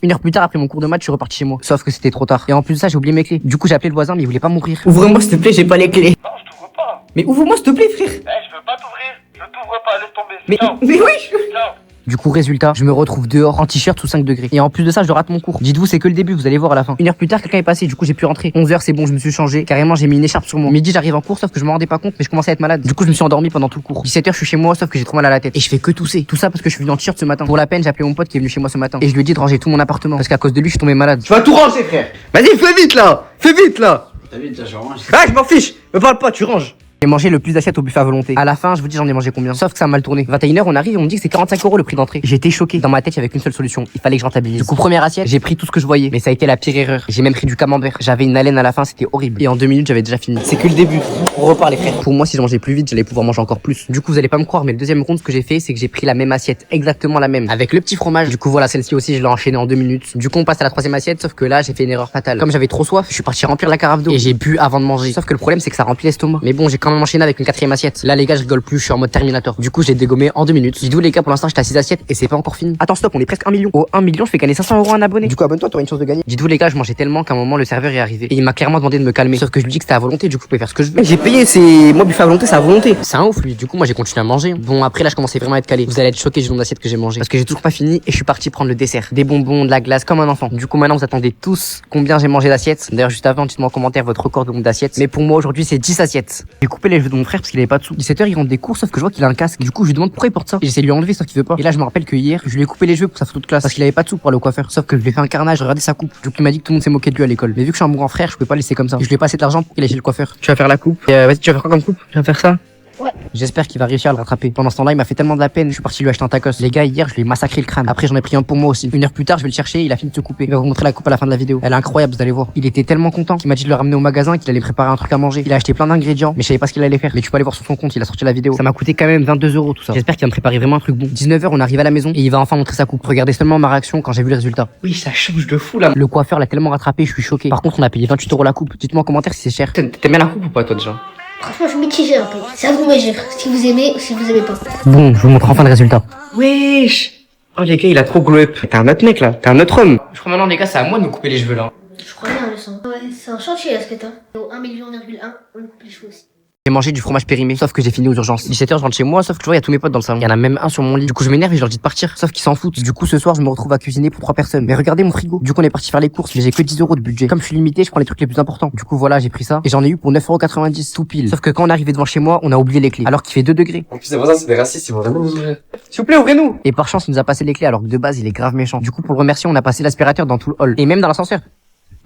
1 heure plus tard, après mon cours de maths, je suis reparti chez moi. Sauf que c'était trop tard. Et en plus de ça, j'ai oublié mes clés. Du coup, j'ai appelé le voisin, mais il voulait pas m'ouvrir. Ouvre-moi s'il te plaît, j'ai pas les clés. Non, je t'ouvre pas. Mais ouvre-moi s'il te plaît, frère. Eh, je veux pas t'ouvrir. Je t'ouvre pas, laisse tomber. Mais, Ciao. mais oui. Ciao. Du coup, résultat, je me retrouve dehors en t-shirt sous 5 degrés. Et en plus de ça, je rate mon cours. Dites-vous, c'est que le début, vous allez voir à la fin. 1 heure plus tard, quelqu'un est passé, du coup, j'ai pu rentrer. 11h, c'est bon, je me suis changé. Carrément, j'ai mis une écharpe sur moi. Midi, j'arrive en cours, sauf que je me rendais pas compte, mais je commençais à être malade. Du coup, je me suis endormi pendant tout le cours. 17h, je suis chez moi, sauf que j'ai trop mal à la tête. Et je fais que tousser. Tout ça parce que je suis venu en t-shirt ce matin. Pour la peine, j'ai appelé mon pote qui est venu chez moi ce matin. Et je lui ai dit de ranger tout mon appartement. Parce qu'à cause de lui, je suis tombé malade. Tu vas tout ranger, frère. Vas-y, fais vite là. Fais vite là. T'as vu, déjà, je range. Ah, je m'en fiche. Me parle pas, tu ranges. J'ai mangé le plus d'assiettes au buffet à volonté. À la fin, je vous dis, j'en ai mangé combien? Sauf que ça a mal tourné. 21h, on arrive et on me dit que c'est 45 € le prix d'entrée. J'étais choqué. Dans ma tête, il y avait qu'une seule solution. Il fallait que je rentabilise. Du coup, première assiette, j'ai pris tout ce que je voyais. Mais ça a été la pire erreur. J'ai même pris du camembert. J'avais une haleine à la fin, c'était horrible. Et en 2 minutes, j'avais déjà fini. C'est que le début. On repart, les frères. Pour moi, si je mangeais plus vite, j'allais pouvoir manger encore plus. Du coup, vous allez pas me croire, mais le deuxième round, ce que j'ai fait, c'est que j'ai pris la même assiette. Exactement la même. Avec le petit fromage. Du coup, voilà, celle-ci aussi, je l'ai enchaînée en 2 minutes. Du coup, on passe à la 3e assiette, sauf que là, j'ai fait une erreur fatale. Comme j'avais trop soif, je suis parti remplir la carafe d'eau. Et j'ai bu avant de manger. Sauf que le problème, c'est que ça remplit l'estomac. Mais bon, j'ai quand même enchaîné avec une 4e assiette. Là, les gars, je rigole plus, je suis en mode Terminator. Du coup, j'ai dégommé en 2 minutes. Dites-vous, les gars, pour l'instant, j'étais à 6 assiettes et c'est pas encore fini. Attends, stop, on est presque 1 million. Au 1 million, je fais gagner 500 € à un abonné. Du coup, abonne-toi, t'auras une chance de gagner. Dites-vous, les gars, je mangeais tellement qu'à un moment, le serveur est arrivé. Et il m'a clairement demandé de me calmer. Sauf que je lui dis que c'était à volonté, du coup, je pouvais faire ce que je veux. J'ai payé, c'est. Moi, buffet à volonté, c'est à volonté. C'est un ouf, lui. Du coup, moi, j'ai continué à manger. Bon, après, là, je commençais vraiment à être calé. Vous allez être choqués du nombre d'assiettes que j'ai mangé. Parce que j'ai toujours pas fini et je suis parti prendre le dessert. Des bonbons, de la glace, comme un enfant. Du coup, maintenant, vous attendez tous combien j'ai mangé d'assiettes. D'ailleurs, juste avant, dites-moi en commentaire votre record de nombre d'assiettes. Mais pour moi, aujourd'hui, c'est 10 assiettes. J'ai coupé les cheveux de mon frère parce qu'il avait pas de sous. 17h, il rentre des cours, sauf que je vois qu'il a un casque. Du coup, je lui demande pourquoi il porte ça. Et j'essaie de lui enlever, sauf qu'il veut pas. Et là, je me rappelle que hier, je lui ai coupé les cheveux pour sa photo de classe. Parce qu'il avait pas de sous pour aller au coiffeur. Sauf que je lui ai fait un carnage, regardez sa coupe. Du coup, il m'a dit que tout le monde s'est moqué de lui à l'école. Mais vu que je suis un bon grand frère, je peux pas laisser comme ça. Et je lui ai pas assez d'argent pour qu'il aille chez le coiffeur. Tu vas faire la coupe. Vas-y, tu vas faire quoi comme coupe? Tu vas faire ça? Ouais. J'espère qu'il va réussir à le rattraper. Pendant ce temps-là, il m'a fait tellement de la peine. Je suis parti lui acheter un tacos. Les gars, hier, je lui ai massacré le crâne. Après, j'en ai pris un pour moi aussi. 1 heure plus tard, je vais le chercher. Il a fini de se couper. Il va vous montrer la coupe à la fin de la vidéo. Elle est incroyable, vous allez voir. Il était tellement content qu'il m'a dit de le ramener au magasin, qu'il allait préparer un truc à manger. Il a acheté plein d'ingrédients, mais je savais pas ce qu'il allait faire. Mais tu peux aller voir sur son compte. Il a sorti la vidéo. Ça m'a coûté quand même 22 € tout ça. J'espère qu'il va me préparer vraiment un truc bon. 19h, on arrive à la maison et il va enfin montrer sa coupe. Regardez seulement ma réaction quand j'ai vu le résultat. Oui, ça change de fou là. Le coiffeur l'a tellement rattrapé, je suis choqué. Par contre, on a payé 28 € la coupe. Dites-moi en commentaire si c'est cher. T'aimes bien la coupe ou pas, toi déjà? Franchement, je suis mitigé un peu. C'est à vous de me dire si vous aimez ou si vous aimez pas. Bon, je vous montre enfin le résultat. Wesh. Oh, les gars, il a trop glow up. T'es un autre mec là. T'es un autre homme. Je crois maintenant, les gars, c'est à moi de me couper les cheveux là. Je crois bien, le sang. Ouais, c'est un chantier là ce que t'as. Au 1,1 million, on coupe les cheveux aussi. J'ai mangé du fromage périmé, sauf que j'ai fini aux urgences. 17h, je rentre chez moi, sauf que tu vois, il y a tous mes potes dans le salon. Il y en a même un sur mon lit. Du coup, je m'énerve et je leur dis de partir, sauf qu'ils s'en foutent. Du coup, ce soir, je me retrouve à cuisiner pour 3 personnes. Mais regardez mon frigo. Du coup, on est parti faire les courses, mais j'ai que 10 € de budget. Comme je suis limité, je prends les trucs les plus importants. Du coup, voilà, j'ai pris ça et j'en ai eu pour 9,90 € tout pile. Sauf que quand on est arrivé devant chez moi, on a oublié les clés, alors qu'il fait 2 degrés. En plus, les voisins, c'est des racistes, ils vont vraiment nous ouvrir. S'il vous plaît, ouvrez-nous. Et par chance, il nous a passé les clés alors que de base, il est grave méchant. Du coup, pour le remercier, on a passé l'aspirateur dans tout le hall et même dans l'ascenseur.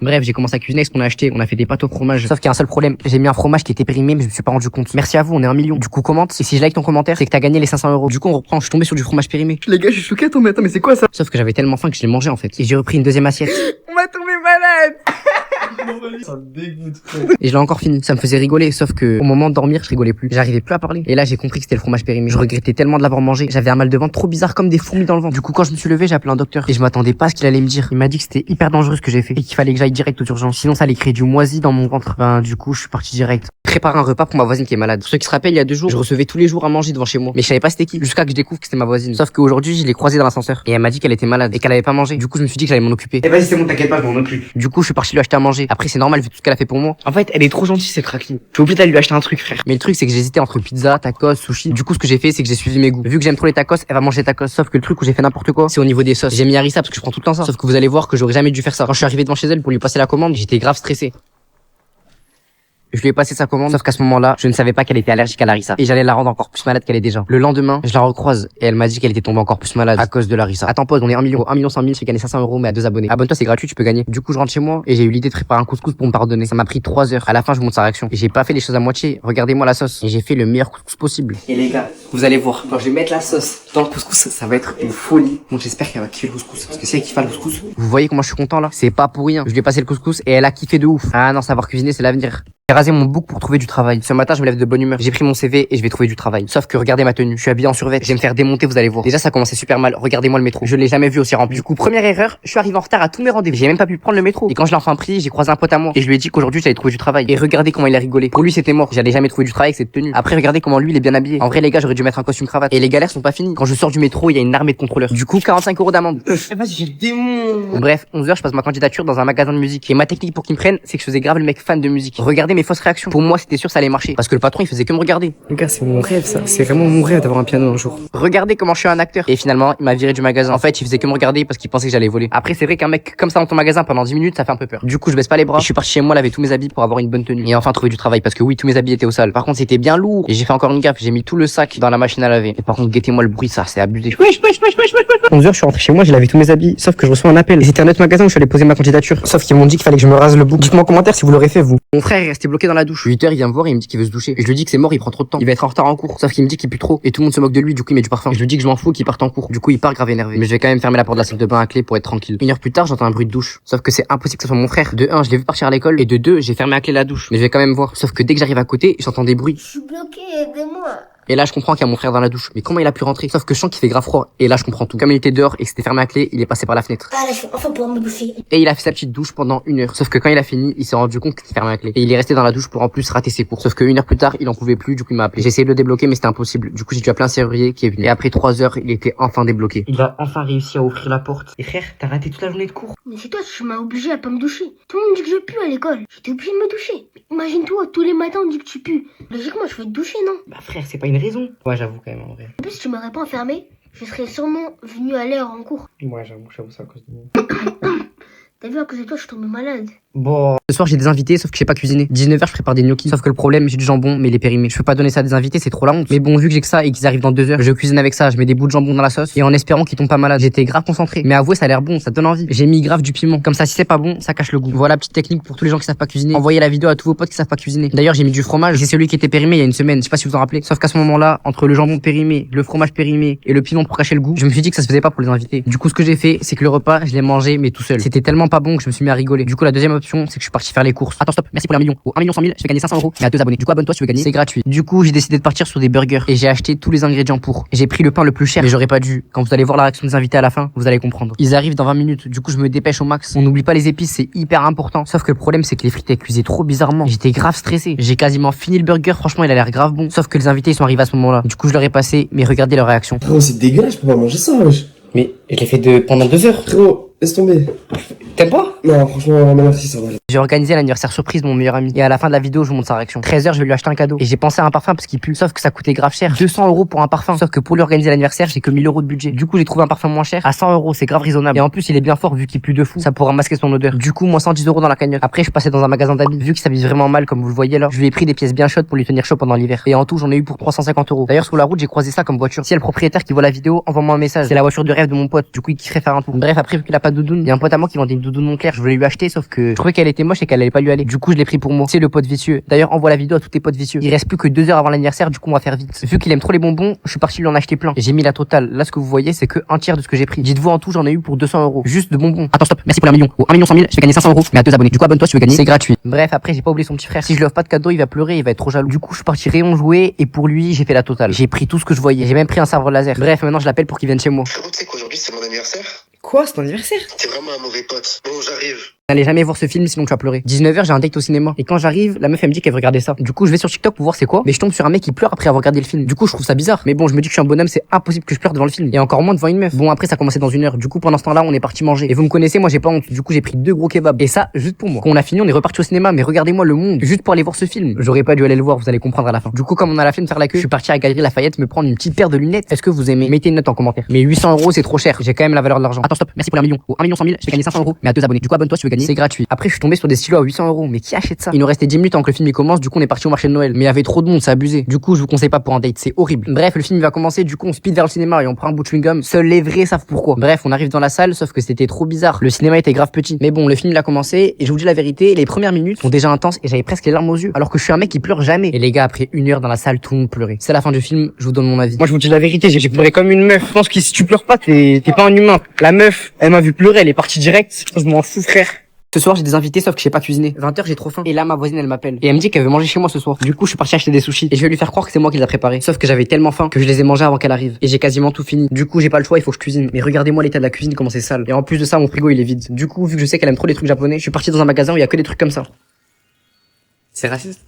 Bref, j'ai commencé à cuisiner ce qu'on a acheté. On a fait des pâtes au fromage. Sauf qu'il y a un seul problème. J'ai mis un fromage qui était périmé, mais je me suis pas rendu compte. Merci à vous, on est 1 million. Du coup, commente. Et si je like ton commentaire, c'est que t'as gagné les 500 €. Du coup, on reprend. Je suis tombé sur du fromage périmé. Les gars, je suis choqué, attends, mais c'est quoi ça? Sauf que j'avais tellement faim que je l'ai mangé en fait. Et j'ai repris une deuxième assiette. On m'a tombé malade. Ça me dégoûte, frère. Et je l'ai encore fini. Ça me faisait rigoler, sauf que au moment de dormir, je rigolais plus. J'arrivais plus à parler. Et là, j'ai compris que c'était le fromage périmé. Je regrettais tellement de l'avoir mangé. J'avais un mal de ventre trop bizarre, comme des fourmis dans le ventre. Du coup, quand je me suis levé, j'ai appelé un docteur. Et je m'attendais pas à ce qu'il allait me dire. Il m'a dit que c'était hyper dangereux ce que j'ai fait. Et qu'il fallait que j'aille direct aux urgences. Sinon, ça allait créer du moisi dans mon ventre. Ben, du coup, je suis parti direct. Préparer un repas pour ma voisine qui est malade. Pour ceux qui se rappellent, il y a 2 jours, je recevais tous les jours à manger devant chez moi. Mais je savais pas c'était qui. Jusqu'à que je découvre que c'était ma voisine. Sauf qu'aujourd'hui, je l'ai croisée dans l'ascenseur. Et elle m'a dit qu'elle était malade et qu'elle avait pas mangé. Du coup, je me suis dit que j'allais m'en occuper. Eh vas-y, c'est bon, t'inquiète pas, je m'en occupe. Du coup, je suis parti lui acheter à manger. Après, c'est normal vu tout ce qu'elle a fait pour moi. En fait, elle est trop gentille, cette Racline. Je suis obligé d'aller lui acheter un truc, frère. Mais le truc, c'est que j'hésitais entre pizza, tacos, sushi. Du coup, ce que j'ai fait, c'est que j'ai suivi mes goûts. Vu que j'aime trop les tacos, elle va manger tacos. Sauf que le truc où j'ai fait n'importe quoi, c'est au niveau des sauces. J'ai mis harissa parce que je prends tout le temps ça. Sauf que vous allez voir que j'aurais jamais dû faire ça. Quand je suis arrivé devant chez elle pour lui passer la commande, j'étais grave stressé. Je lui ai passé sa commande, sauf qu'à ce moment-là, je ne savais pas qu'elle était allergique à l'harissa. Et j'allais la rendre encore plus malade qu'elle est déjà. Le lendemain, je la recroise et elle m'a dit qu'elle était tombée encore plus malade à cause de l'harissa. Attends, pause, on est 1 million. 1 million 100 000, je fais gagner 500 € mais à 2 abonnés. Abonne-toi, c'est gratuit, tu peux gagner. Du coup, je rentre chez moi et j'ai eu l'idée de préparer un couscous pour me pardonner. Ça m'a pris 3 heures. À la fin, je monte sa réaction. Et j'ai pas fait les choses à moitié. Regardez-moi la sauce. Et j'ai fait le meilleur couscous possible. Et les gars, vous allez voir. Quand je vais mettre la sauce dans le couscous, ça va être une folie. Bon, j'espère qu'elle va kiffer le couscous. Parce que si elle kiffe pas le couscous, vous voyez comment je suis content là? C'est pas pour rien. Je lui ai passé le couscous et elle a kiffé de ouf. Ah non, savoir cuisiner, c'est l'avenir. J'ai rasé mon bouc pour trouver du travail. Ce matin, je me lève de bonne humeur. J'ai pris mon CV et je vais trouver du travail. Sauf que regardez ma tenue. Je suis habillé en survêt. Je vais me faire démonter, vous allez voir. Déjà, ça commençait super mal. Regardez-moi le métro. Je l'ai jamais vu aussi rempli. Du coup, première erreur, je suis arrivé en retard à tous mes rendez-vous. J'ai même pas pu prendre le métro. Et quand je l'ai enfin pris, j'ai croisé un pote à moi et je lui ai dit qu'aujourd'hui, j'allais trouver du travail. Et regardez comment il a rigolé. Pour lui, c'était mort. J'allais jamais trouver du travail avec cette tenue. Après, regardez comment lui, il est bien habillé. En vrai, les gars, j'aurais dû mettre un costume cravate. Et les galères sont pas finies. Quand je sors du métro, il y a une armée de contrôleurs. Du coup, 45 € d'amende. Vas-y, j'ai le démon. Bref, 11h, je passe ma candidature dans un magasin de musique. Et ma technique pour qu'ils me prennent, c'est que je faisais grave le mec fan de musique. Regardez mes fausses réactions. Pour moi, c'était sûr ça allait marcher. Parce que le patron, il faisait que me regarder. Les gars, c'est mon rêve, ça. C'est vraiment mon rêve d'avoir un piano un jour. Regardez comment je suis un acteur. Et finalement, il m'a viré du magasin. En fait, il faisait que me regarder parce qu'il pensait que j'allais voler. Après, c'est vrai qu'un mec comme ça dans ton magasin pendant 10 minutes, ça fait un peu peur. Du coup, je baisse pas les bras. Et je suis parti chez moi laver tous mes habits pour avoir une bonne tenue. Et enfin trouver du travail parce que oui, tous mes habits étaient au sale. Par contre, c'était bien lourd. Et j'ai fait encore une gaffe. J'ai mis tout le sac dans la machine à laver. Et par contre, guettez-moi le bruit, ça, c'est abusé. 11h, je suis rentré chez moi, j'ai lavé tous mes habits. Sauf que je reçois un appel. Et c'était un autre magasin où je suis allé poser ma candidature. Sauf qu'ils m'ont dit qu'il fallait que je me rase le bouc. Dites-moi en commentaire si vous l'aurez fait, vous. Mon frère est resté bloqué dans la douche. 8h, il vient me voir et il me dit qu'il veut se doucher. Et je lui dis que c'est mort, il prend trop de temps. Il va être en retard en cours. Sauf qu'il me dit qu'il pue trop. Et tout le monde se moque de lui, du coup il met du parfum. Et je lui dis que je m'en fous qu'il parte en cours. Du coup il part grave énervé. Mais je vais quand même fermer la porte de la salle de bain à clé pour être tranquille. 1 heure plus tard, j'entends un bruit de douche. Sauf que c'est impossible que ce soit mon frère. De 1, je l'ai vu partir à l'école. Et de 2, j'ai fermé à clé la douche. Mais je vais quand même voir. Sauf que dès que j'arrive à côté, j'entends des bruits. Je suis bloqué, aidez-moi. Et là, je comprends qu'il y a mon frère dans la douche. Mais comment il a pu rentrer? Sauf que je sens qu'il fait grave froid. Et là, je comprends tout. Comme il était dehors et que c'était fermé à clé, il est passé par la fenêtre. Ah là, je vais enfin pouvoir me bouffer. Et il a fait sa petite douche pendant 1 heure. Sauf que quand il a fini, il s'est rendu compte que c'était fermé à clé. Et il est resté dans la douche pour en plus rater ses cours. Sauf que 1 heure plus tard, il en pouvait plus. Du coup, il m'a appelé. J'ai essayé de le débloquer, mais c'était impossible. Du coup, j'ai dû appeler un serrurier qui est venu. Et après 3 heures, il était enfin débloqué. Il a enfin réussi à ouvrir la porte. Et frère, t'as raté toute la journée de cours. Mais c'est toi, tu m'as obligé à pas me doucher. Tout le monde dit que je pue à l'école. J'étais obligé de me doucher. Imagine-toi, tous les matins on dit que tu pues. Logiquement, je vais te doucher, non? Bah frère, c'est pas une raison. Ouais, j'avoue quand même en vrai. En plus, si tu m'aurais pas enfermé, je serais sûrement venu à l'heure en cours. Ouais, j'avoue, c'est à cause de moi. T'as vu, à cause de toi, je suis tombé malade. Bon. Ce soir, j'ai des invités, sauf que je sais pas cuisiner. 19h, je prépare des gnocchis. Sauf que le problème, j'ai du jambon, mais il est périmé. Je peux pas donner ça à des invités, c'est trop la honte. Mais bon, vu que j'ai que ça et qu'ils arrivent dans 2 heures, je cuisine avec ça. Je mets des bouts de jambon dans la sauce et en espérant qu'ils tombent pas malades. J'étais grave concentré. Mais avouez, ça a l'air bon, ça donne envie. J'ai mis grave du piment. Comme ça, si c'est pas bon, ça cache le goût. Voilà, petite technique pour tous les gens qui savent pas cuisiner. Envoyez la vidéo à tous vos potes qui savent pas cuisiner. D'ailleurs, j'ai mis du fromage. C'est celui qui était périmé il y a une semaine. Je sais pas si vous en rappelez. Sauf qu'à ce moment-là, entre le jambon périmé, le fromage périmé et le piment pour cacher le goût, je me suis dit que ça se faisait pas pour les invités. Du coup, ce que j'ai fait, c'est que le repas, je l'ai mangé, mais tout seul. C'était tellement pas bon que je me suis mis à rigoler. Du coup, la deuxième option, c'est que je suis parti faire les courses. Attends, stop, merci pour les 1 million. Au 1 million 100 000, je fais gagner 500 €, mais à 2 abonnés. Du coup, abonne-toi si tu veux gagner, c'est gratuit. Du coup, j'ai décidé de partir sur des burgers et j'ai acheté tous les ingrédients pour. J'ai pris le pain le plus cher, mais j'aurais pas dû. Quand vous allez voir la réaction des invités à la fin, vous allez comprendre. Ils arrivent dans 20 minutes, du coup, je me dépêche au max. On n'oublie pas les épices, c'est hyper important. Sauf que le problème, c'est que les frites elles cuisaient trop bizarrement. J'étais grave stressé. J'ai quasiment fini le burger, franchement, il a l'air grave bon. Sauf que les invités, ils sont arrivés à ce moment-là. Du coup, je leur ai passé, mais regardez leur réaction. Frérot, c'est dégueulasse, je peux pas manger ça, wesh. Mais je l'ai fait pendant 2 heures. Frérot, laisse tomber. T'aimes pas? Non, franchement, merci, ça va. J'ai organisé l'anniversaire surprise de mon meilleur ami. Et à la fin de la vidéo, je vous montre sa réaction. 13h, je vais lui acheter un cadeau. Et j'ai pensé à un parfum parce qu'il pue. Sauf que ça coûtait grave cher. 200 € pour un parfum. Sauf que pour lui organiser l'anniversaire, j'ai que 1000 € de budget. Du coup, j'ai trouvé un parfum moins cher à 100 €. C'est grave raisonnable. Et en plus, il est bien fort vu qu'il pue de fou. Ça pourra masquer son odeur. Du coup, moi, 110 € dans la cagnotte. Après, je passais dans un magasin d'habits. Vu qu'il s'habille vraiment mal, comme vous le voyez là, je lui ai pris des pièces bien chaudes pour lui tenir chaud pendant l'hiver. Et en tout, j'en ai eu pour 350 €. D'ailleurs, sur la route, j'ai croisé ça comme voiture. Si y a le propriétaire qui voit la vidéo, envoie-moi un message. C'est la voiture de rêve de mon pote. Du coup, il kifferait faire un tour. Bref, après, vu qu'il a pas sa doudoune. Il y a un pote à moi qui vendait une doudoune Moncler, je voulais lui acheter, sauf que je trouvais qu'elle était moche et qu'elle allait pas lui aller. Du coup, je l'ai pris pour moi. C'est le pote vicieux. D'ailleurs, envoie la vidéo à tous tes potes vicieux. Il reste plus que 2 heures avant l'anniversaire, du coup, on va faire vite. Vu qu'il aime trop les bonbons, je suis parti lui en acheter plein. J'ai mis la totale. Là, ce que vous voyez, c'est que un tiers de ce que j'ai pris. Dites-vous en tout, j'en ai eu pour 200 €. Juste de bonbons. Attends, stop. Merci pour l'1 million. Au 1 100 000, je vais gagner 500 €. Mais à 2 abonnés. Du coup, abonne-toi si tu veux gagner. C'est gratuit. Bref, après, j'ai pas oublié son petit frère. Si je lui offre pas de cadeau, il va pleurer, il va être trop jaloux. Du coup, je suis parti rayon jouer et pour lui, j'ai fait la totale. J'ai pris tout ce que je voyais. J'ai même pris un sabre laser. Bref, maintenant, je l'appelle pour qu'il vienne chez moi. Frérot, tu sais qu'aujourd'hui c'est mon anniversaire? Quoi, c'est ton anniversaire? T'es vraiment un mauvais pote. Bon, j'arrive. N'allez jamais voir ce film sinon tu vas pleurer. 19h, j'ai un date au cinéma. Et quand j'arrive, la meuf elle me dit qu'elle veut regarder ça. Du coup, je vais sur TikTok pour voir c'est quoi. Mais je tombe sur un mec qui pleure après avoir regardé le film. Du coup, je trouve ça bizarre. Mais bon, je me dis que je suis un bonhomme, c'est impossible que je pleure devant le film. Et encore moins devant une meuf. Bon, après, ça commençait dans 1 heure. Du coup, pendant ce temps-là, on est parti manger. Et vous me connaissez, moi j'ai pas honte. Du coup, j'ai pris 2 gros kebabs. Et ça, juste pour moi. Quand on a fini, on est reparti au cinéma. Mais regardez-moi le monde. Juste pour aller voir ce film. J'aurais pas dû aller le voir, vous allez comprendre à la fin. Du coup, comme on a la flemme de faire la queue, je suis parti à Galerie Lafayette me prendre une petite paire de lunettes. Est-ce que vous aimez? Mettez une note en commentaire. Mais 800 € c'est trop cher. J'ai quand même la valeur de l'argent. Attends, stop. Merci pour l'1 million. Au 1 100 000, je vais gagner 500 €. Mais à 2 abonnés. Du coup, abonne-toi si tu veux gagner. C'est gratuit. Après, je suis tombé sur des stylos à 800 €. Mais qui achète ça? Il nous restait 10 minutes avant que le film il commence. Du coup, on est parti au marché de Noël. Mais il y avait trop de monde, c'est abusé. Du coup, je vous conseille pas pour un date, c'est horrible. Bref, le film il va commencer. Du coup, on speed vers le cinéma et on prend un bout de chewing-gum. Seuls les vrais savent pourquoi. Bref, on arrive dans la salle, sauf que c'était trop bizarre. Le cinéma était grave petit. Mais bon, le film il a commencé et je vous dis la vérité, les premières minutes sont déjà intenses et j'avais presque les larmes aux yeux. Alors que je suis un mec qui pleure jamais. Et les gars, après 1 heure dans la salle, tout le monde pleurait. C'est la fin du film. Je vous donne mon avis. Moi, je vous dis la vérité, j'ai pleuré comme une meuf. Je pense que si tu pleures pas, t'es pas un humain. La meuf, elle m'a vu pleurer, elle est partie direct. Je m'en fous, frère. Ce soir, j'ai des invités, sauf que je sais pas cuisiner. 20h, j'ai trop faim. Et là, ma voisine, elle m'appelle. Et elle me dit qu'elle veut manger chez moi ce soir. Du coup, je suis parti acheter des sushis. Et je vais lui faire croire que c'est moi qui les a préparés. Sauf que j'avais tellement faim que je les ai mangés avant qu'elle arrive. Et j'ai quasiment tout fini. Du coup, j'ai pas le choix, il faut que je cuisine. Mais regardez-moi l'état de la cuisine, comment c'est sale. Et en plus de ça, mon frigo, il est vide. Du coup, vu que je sais qu'elle aime trop les trucs japonais, je suis parti dans un magasin où il y a que des trucs comme ça. C'est raciste.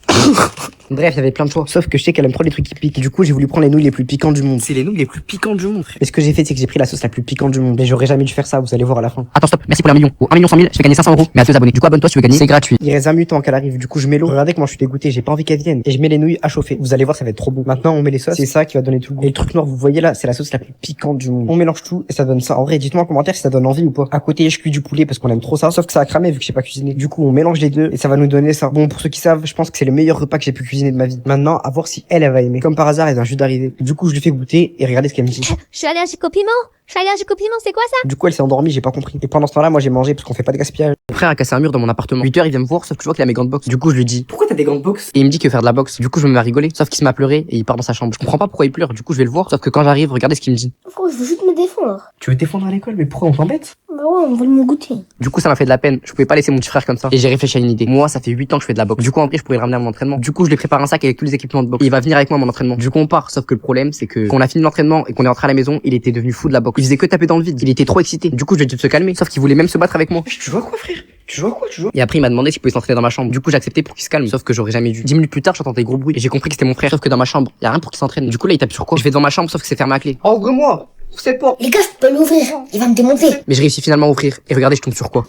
Bref, il y avait plein de choix. Sauf que je sais qu'elle aime trop les trucs qui piquent. Du coup, j'ai voulu prendre les nouilles les plus piquantes du monde. C'est les nouilles les plus piquantes du monde, frère. Et ce que j'ai fait, c'est que j'ai pris la sauce la plus piquante du monde. Mais j'aurais jamais dû faire ça, vous allez voir à la fin. Attends, stop. Merci pour l'1 million. Au 1 100 000, je vais gagner 500 €. Mais à 2 abonnés. Du coup, abonne-toi si tu veux gagner. C'est gratuit. Il reste 20 minutes avant qu'elle arrive. Du coup, je mets l'eau. Regardez comment je suis dégoûté. J'ai pas envie qu'elle vienne. Et je mets les nouilles à chauffer. Vous allez voir, ça va être trop bon. Maintenant, on met les sauces. C'est ça qui va donner tout le goût. Et le truc noir, vous voyez là, c'est la sauce la plus piquante du monde. On mélange tout et ça donne ça. En vrai, dites-moi en commentaire si ça donne envie ou pas. À côté, je cuis du poulet parce qu'on aime trop ça. Sauf que ça a cramé vu que j'ai pas cuisiné. Du coup, on mélange les deux et ça va nous donner ça. Bon, pour ceux qui savent, je pense que c'est le meilleur repas que j'ai pu cuisiner de ma vie. Maintenant, à voir si elle va aimer. Comme par hasard, elle vient juste d'arriver. Du coup, je lui fais goûter et regardez ce qu'elle me dit. Je suis allergique au piment. Je suis allergique au piment, c'est quoi ça? Du coup, elle s'est endormie, j'ai pas compris. Et pendant ce temps-là, moi j'ai mangé parce qu'on fait pas de gaspillage. Mon frère a cassé un mur dans mon appartement. 8h, il vient me voir, sauf que je vois qu'il a mes gants de boxe. Du coup, je lui dis, pourquoi t'as des gants de boxe? Et il me dit que faire de la boxe. Du coup, je me mets à rigoler. Sauf qu'il se met à pleurer et il part dans sa chambre. Je comprends pas pourquoi il pleure. Du coup, je vais le voir. Sauf que quand j'arrive, regardez ce qu'il me dit. Frérot, je veux juste me défendre. Tu veux défendre à l'école, mais pourquoi on t'embête? Bah ouais, on veut me goûter. Du coup, ça m'a fait de la peine. Je pouvais pas laisser mon petit frère comme ça. Et j'ai réfléchi à une idée. Moi, ça fait 8 ans que je fais de la boxe. Du coup, en vrai, je pourrais le ramener à mon entraînement. Du coup, je lui prépare un sac avec tous les équipements de boxe. Et il va venir avec moi à mon entraînement. Du coup, on part. Sauf que le problème, c'est que quand on a fini l'entraînement et qu'on est rentré à la maison, il était devenu fou de la boxe. Il faisait que taper dans le vide. Il était trop excité. Du coup, je lui ai dit de se calmer. Sauf qu'il voulait même se battre avec moi. Tu vois quoi, frère? Tu vois quoi? Et après, il m'a demandé s'il pouvait s'entraîner dans ma chambre. Du coup, j'ai accepté pour qu'il se calme. Sauf que j'aurais jamais dû. 10 minutes plus tard, j'entends des gros bruits. Et j'ai compris que c'était mon frère. Sauf que dans ma chambre, y a rien pour qu'il s'entraîne. Du coup, là, il tape sur quoi? Je vais devant ma chambre, sauf que c'est fermé à clé. Ouvre-moi! Cette porte! Les gars, je peux pas l'ouvrir. Il va me démonter. Mais je réussis finalement à ouvrir. Et regardez, je tombe sur quoi?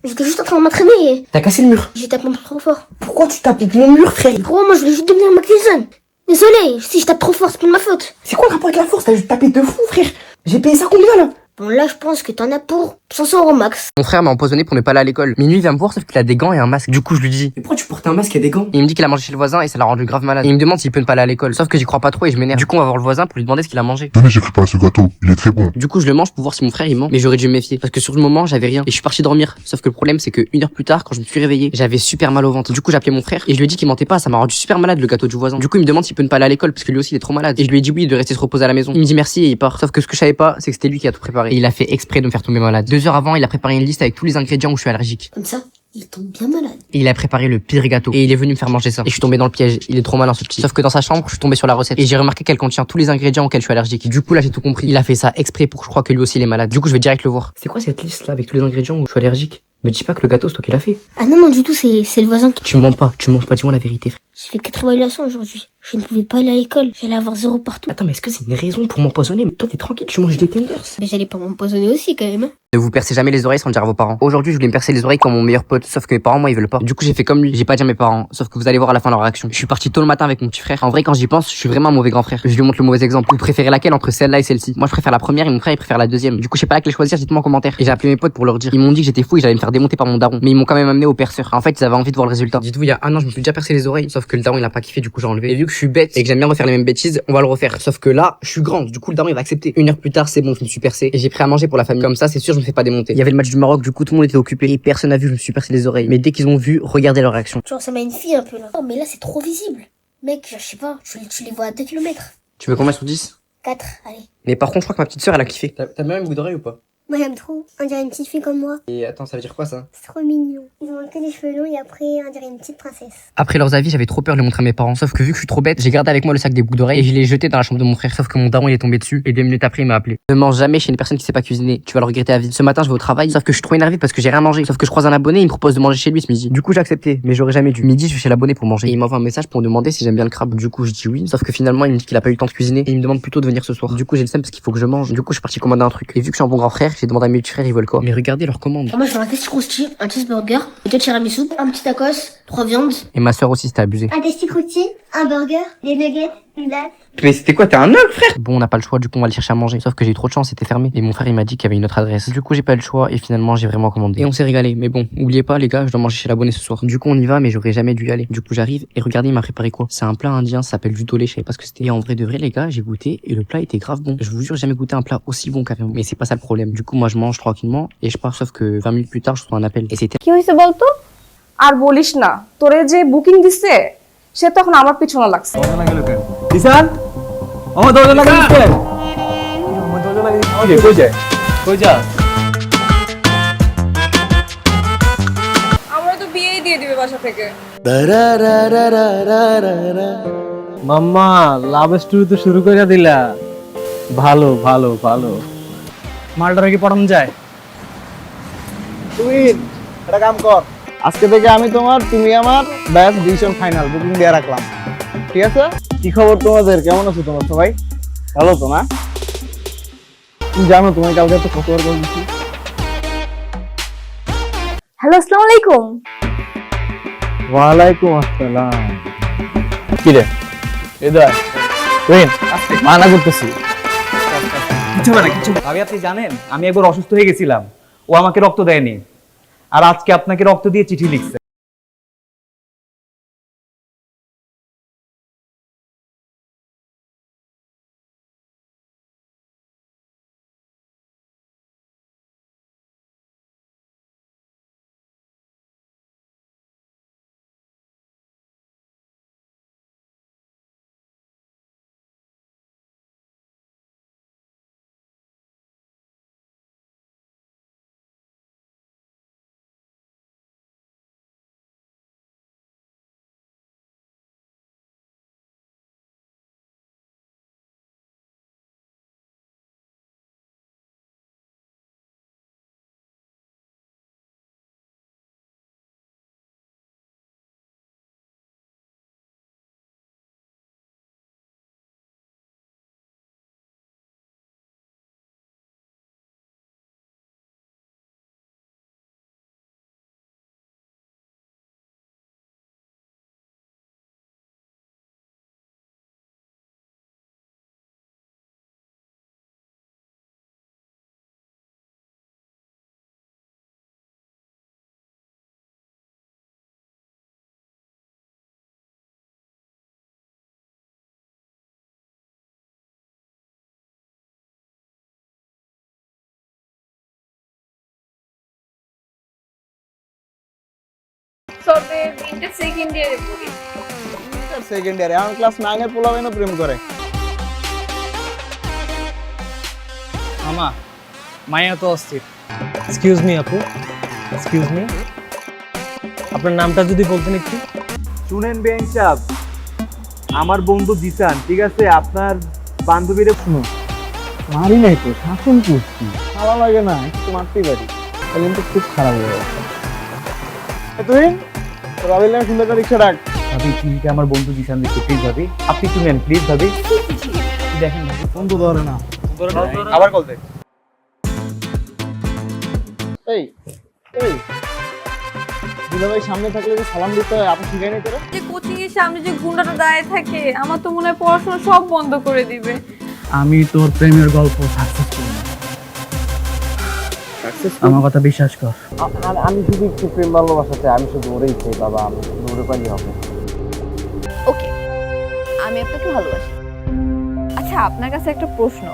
J'étais juste en train de m'entraîner et T'as cassé le mur. j'ai tapé un peu trop fort. Pourquoi tu tapes mon mur, frère? Frérot, moi je voulais juste devenir Michael Jackson. Désolé, si je tape trop fort, c'est pas de ma faute. C'est quoi le rapport avec la force? T'as juste tapé de fou, frère. J'ai payé ça combien, là? Bon, là, je pense que t'en as pour 500 € max. Mon frère m'a empoisonné pour ne pas aller à l'école. Minuit, il vient me voir, sauf qu'il a des gants et un masque. Du coup, je lui dis, mais pourquoi tu portes un masque et des gants? Et il me dit qu'il a mangé chez le voisin et ça l'a rendu grave malade. Et il me demande s'il peut ne pas aller à l'école. Sauf que j'y crois pas trop et je m'énerve. Du coup, on va voir le voisin pour lui demander ce qu'il a mangé. Tenez, j'ai préparé ce gâteau. Il est très bon. Du coup, je le mange pour voir si mon frère il ment. Mais j'aurais dû me méfier. Parce que sur le moment, j'avais rien. Et je suis parti dormir. Sauf que le problème, c'est que 1 heure plus tard, quand je me suis réveillé, j'avais super mal au ventre. Du coup, j'ai appelé mon frère et je lui ai dit qu'il mentait pas. Ça m'a rendu super malade le gâteau du voisin. Du coup, il me demande s'il peut ne pas aller à l'école parce que lui aussi il est trop malade. Et je lui ai dit oui de rester se reposer à la maison. Il me dit merci et il part. Sauf que ce que je savais pas, c'est que c'était lui qui a tout préparé. Et il a fait exprès de me faire tomber malade. 2 heures avant, il a préparé une liste avec tous les ingrédients où je suis allergique. Comme ça, il tombe bien malade. Et il a préparé le pire gâteau. Et il est venu me faire manger ça. Et je suis tombé dans le piège. Il est trop malin ce petit. Sauf que dans sa chambre, je suis tombé sur la recette. Et j'ai remarqué qu'elle contient tous les ingrédients auxquels je suis allergique. Du coup, là, j'ai tout compris. Il a fait ça exprès pour que je croie que lui aussi il est malade. Du coup, je vais direct le voir. C'est quoi cette liste là avec tous les ingrédients où je suis allergique? Me dis pas que le gâteau c'est toi qui l'as fait. Ah non, non, du tout, c'est le voisin qui... Tu me mens pas, dis-moi la vérité, frère. J'ai fait 4 évaluations aujourd'hui. Je ne pouvais pas aller à l'école. J'allais avoir 0 partout. Attends, mais est-ce que c'est une raison pour m'empoisonner? Mais toi, t'es tranquille, tu manges des tenders. Mais j'allais pas m'empoisonner aussi quand même. Ne vous percez jamais les oreilles sans le dire à vos parents. Aujourd'hui, je voulais me percer les oreilles comme mon meilleur pote, sauf que mes parents, moi, ils veulent pas. Du coup, j'ai fait comme lui. J'ai pas dit à mes parents, sauf que vous allez voir à la fin leur réaction. Je suis parti tôt le matin avec mon petit frère. En vrai, quand j'y pense, je suis vraiment un mauvais grand frère. Je lui montre le mauvais exemple. Vous préférez laquelle entre celle-là et celle-ci? Moi, je préfère la première et mon frère, il préfère la deuxième. Du coup, je sais pas laquelle choisir, dites-moi en commentaire. Et j'ai appelé mes potes pour leur dire. Ils m'ont dit que j'étais fou et j'allais me faire démonter par mon daron. Mais ils m'ont quand même amené au perceur. En fait, ils avaient envie de voir le résultat. Dites-vous, il y a un an, je me suis déjà percé les oreilles. Sauf que le daron, il a pas kiffé, du coup, j'ai enlevé. Et vu que je suis bête et que j'aime bien refaire les mêmes bêtises, on va le refaire. Sauf que là, je suis grand. Du coup, le daron, il va accepter. 1 heure plus tard, c'est bon, je me suis percé. Et j'ai pris à manger pour la famille. Comme ça, c'est sûr, je me fais pas démonter. Il y avait le match du Maroc, du coup, tout le monde était occupé. Et personne n'a vu, je me suis percé les oreilles. Mais dès qu'ils ont vu, regardez leur réaction. Genre, ça m'a une fille un peu là. Oh, mais là, c'est trop visible. Mec, je sais pas, tu les vois à 2 kilomètres. Tu veux combien sur 10? 4, allez. Mais par contre, je crois que ma petite sœur, elle a kiffé. T'as même un bout d'oreille ou pas? Moi, j'aime trop. On dirait une petite fille comme moi. Et attends, ça veut dire quoi ça? C'est trop mignon. Ils ont que les cheveux longs et après, on dirait une petite princesse. Après leurs avis, j'avais trop peur de les montrer à mes parents. Sauf que vu que je suis trop bête, j'ai gardé avec moi le sac des boucles d'oreilles et je l'ai jeté dans la chambre de mon frère. Sauf que mon daron il est tombé dessus et 2 minutes après il m'a appelé. Ne mange jamais chez une personne qui sait pas cuisiner. Tu vas le regretter à vie. Ce matin, je vais au travail. Sauf que je suis trop énervé parce que j'ai rien mangé. Sauf que je croise un abonné, il me propose de manger chez lui ce midi. Du coup, j'ai accepté, mais j'aurais jamais dû. Midi, je vais chez l'abonné pour manger. Et il m'envoie un message pour me demander si j'aime bien le crabe. Du coup, je dis oui. Sauf que finalement, il me dit qu'il a pas eu le temps de cuisiner et il me demande plutôt de venir ce soir. Du coup, j'ai le seum parce qu'il faut que je mange. Du coup, je suis parti commander un truc. Et vu que je suis un bon grand frère, j'ai demandé à mes petits frères ils veulent quoi. Mais regardez leur commande. Moi, je veux un testi croustillé, un cheeseburger, 2 tiramisu, un petit tacos, 3 viandes. Et ma soeur aussi, c'était abusé. Un testi croustillé, un burger, des nuggets, une latte. Mais c'était quoi, t'es un ogre, frère? Bon, on n'a pas le choix, du coup, on va le chercher à manger. Sauf que j'ai eu trop de chance, c'était fermé. Et mon frère, il m'a dit qu'il y avait une autre adresse. Du coup, j'ai pas eu le choix et finalement, j'ai vraiment commandé. Et on s'est régalé. Mais bon, oubliez pas, les gars, je dois manger chez l'abonné ce soir. Du coup, on y va, mais j'aurais jamais dû y aller. Du coup, j'arrive et regardez, il m'a préparé quoi? C'est un plat indien, ça s'appelle du tolé, je savais pas ce que c'était. Et en vrai de vrai, les gars, j'ai goûté et le plat était grave bon. Je vous jure, j'ai jamais goûté un plat aussi bon carrément. Mais c'est pas ça le problème. Du coup, moi, je mange tranquillement et je pars, sauf que 20 minutes plus tard, je reçois un appel. Et c'était কি হইছে বলতো? আর বলিস না, তোরে যে বুকিং দিছে সে তখন আমার পিছনে লাগছে। দিশান আমার দরজা লাগা দিতে কই যায় আমরা তো বিয়েই দিয়ে দিবে বাসা থেকে। মাম্মা লাভ স্টোরি তো শুরু করে দিলা। ভালো ভালো ভালো মালটারে কি পড়ানো যায়? তুই একটা কাম কর, আজকে থেকে আমি তোমার, তুমি আমার, ব্যাস ডিসিশন ফাইনাল, বুকিং দিয়ে রাখলাম, ঠিক আছে? কি খবর তোমাদের, কেমন আছো তোমার সবাই? ভালো তো না? তুমি জানো তোমায় কালকে তো খবর বলছি। হ্যালো, আসসালামু আলাইকুম। ওয়ালাইকুম আসসালাম। কি রে হৃদয়, তুই মানা করতেছি? কিছু না কিছু। ভাবি আপনি জানেন আমি একবার অসুস্থ হয়ে গেছিলাম, ও আমাকে রক্ত দেয়নি, আর আজকে আপনাকে রক্ত দিয়ে চিঠি লিখছে। তবে তিনটে সেকেন্ড ইয়ারে পড়ি। সেকেন্ড ইয়ারে এখন ক্লাস 9 এর পোলাবেন প্রেম করে। মামা মায়া তো অস্থির। এক্সকিউজ মি আপু, এক্সকিউজ মি, আপনার নামটা যদি বলতেন একটু। শুনেন বেআইন সাহেব, আমার বন্ধু দিশান, ঠিক আছে? আপনার বান্ধবীরে শুনুন। মারি নাই তো, শাসন করছি, ভালো লাগে না, একটু মারতেই পারি, তাহলে কিন্তু খুব খারাপ হয়ে যাচ্ছে। তুই রবিল নামে সুন্দর করে রিক্সা ডাক। ভাবি চিঠিটা আমার বন্ধু দিশান দিচ্ছে, প্লিজ ভাবি আপনি একটু নেন, প্লিজ ভাবি। দেখেন ভাবি ফোন তো ধরে না, আবার কল দে। এই এই দুলাভাই সামনে থাকলে যে সালাম দিতে হয়, আপনি শিখাই নাই তোরা? যে কোচিং এর সামনে যে গুন্ডাটা দাঁড়িয়ে থাকে, আমার তো মনে হয় পড়াশোনা সব বন্ধ করে দিবে। আমি তোর প্রেমের গল্প সাকসেস করব। আমার কথা বিশ্বাস কর। আমি শুধু একটু প্রেম ভালোবাসা চাই, আমি শুধু ওরেই চাই বাবা, আমি শুধু ওরে পাইলে হবে। ওকে, আমি আপনাকে ভালোবাসি। আচ্ছা, আপনার কাছে একটা প্রশ্ন।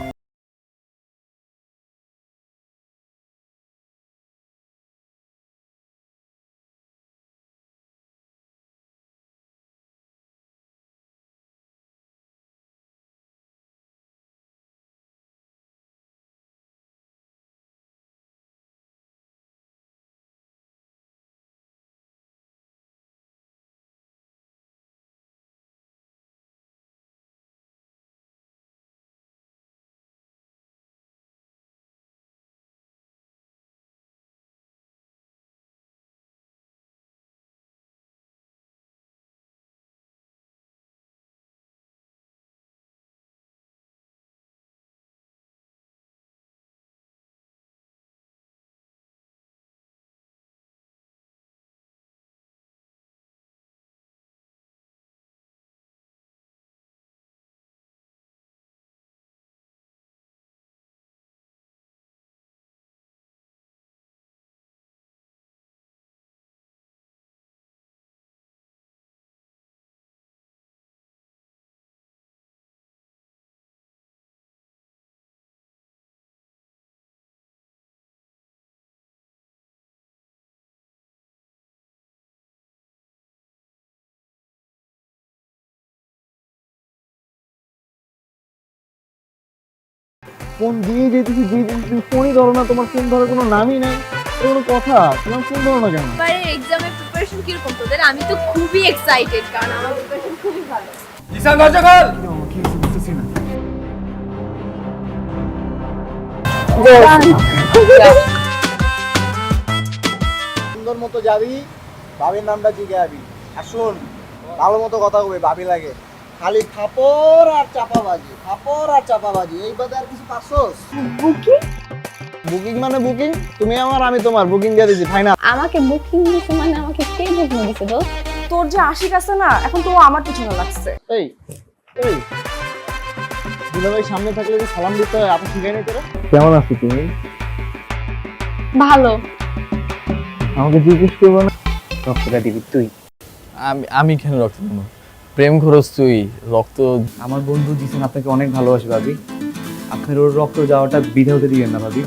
ফোন দিয়ে যেতেছি, তুমি ফোনই ধরো না, তোমার ফোন ধরার কোনো নামই নাই, কোনো কথা, তোমার ফোন ধরো না কেন? এবারে এক্সামের প্রিপারেশন কিরকম তোদের? আমি তো খুবই এক্সাইটেড, কারণ আমার প্রিপারেশন খুবই ভালো। ঈশান দরজা খোল। সুন্দর মতো যাবি, ভাবির নামটা জিজ্ঞাবি, আর শোন ভালো মতো কথা কবে, ভাবি লাগে খালি থাপড় আর চাপাবাজি, থাপড় আর চাপাবাজি, এই বাদে আর কিছু পাচ্ছস? বুকিং মানে বুকিং, তুমি আমার আমি তোমার, বুকিং দিয়ে দিছি ফাইনাল। আমাকে বুকিং দিছে মানে আমাকে কে বুকিং দিছে দোস্ত? তোর যে আশিক আছে না, এখন তো ও আমার পিছনে লাগছে। এই এই দুলাভাই সামনে থাকলে যে সালাম দিতে হয়, আপনি শিখাই নাই তোরা? কেমন আছো তুমি? ভালো। আমাকে জিজ্ঞেস করবো না? রক্তটা দিবি তুই? আমি কেন রক্ত দেবো? প্রেম খরচ তুই, রক্ত। আমার বন্ধু জিসান আপনাকে অনেক ভালোবাসে ভাবি, আপনার ওর রক্ত যাওয়াটা বিধা হতে দিবেন না ভাবি।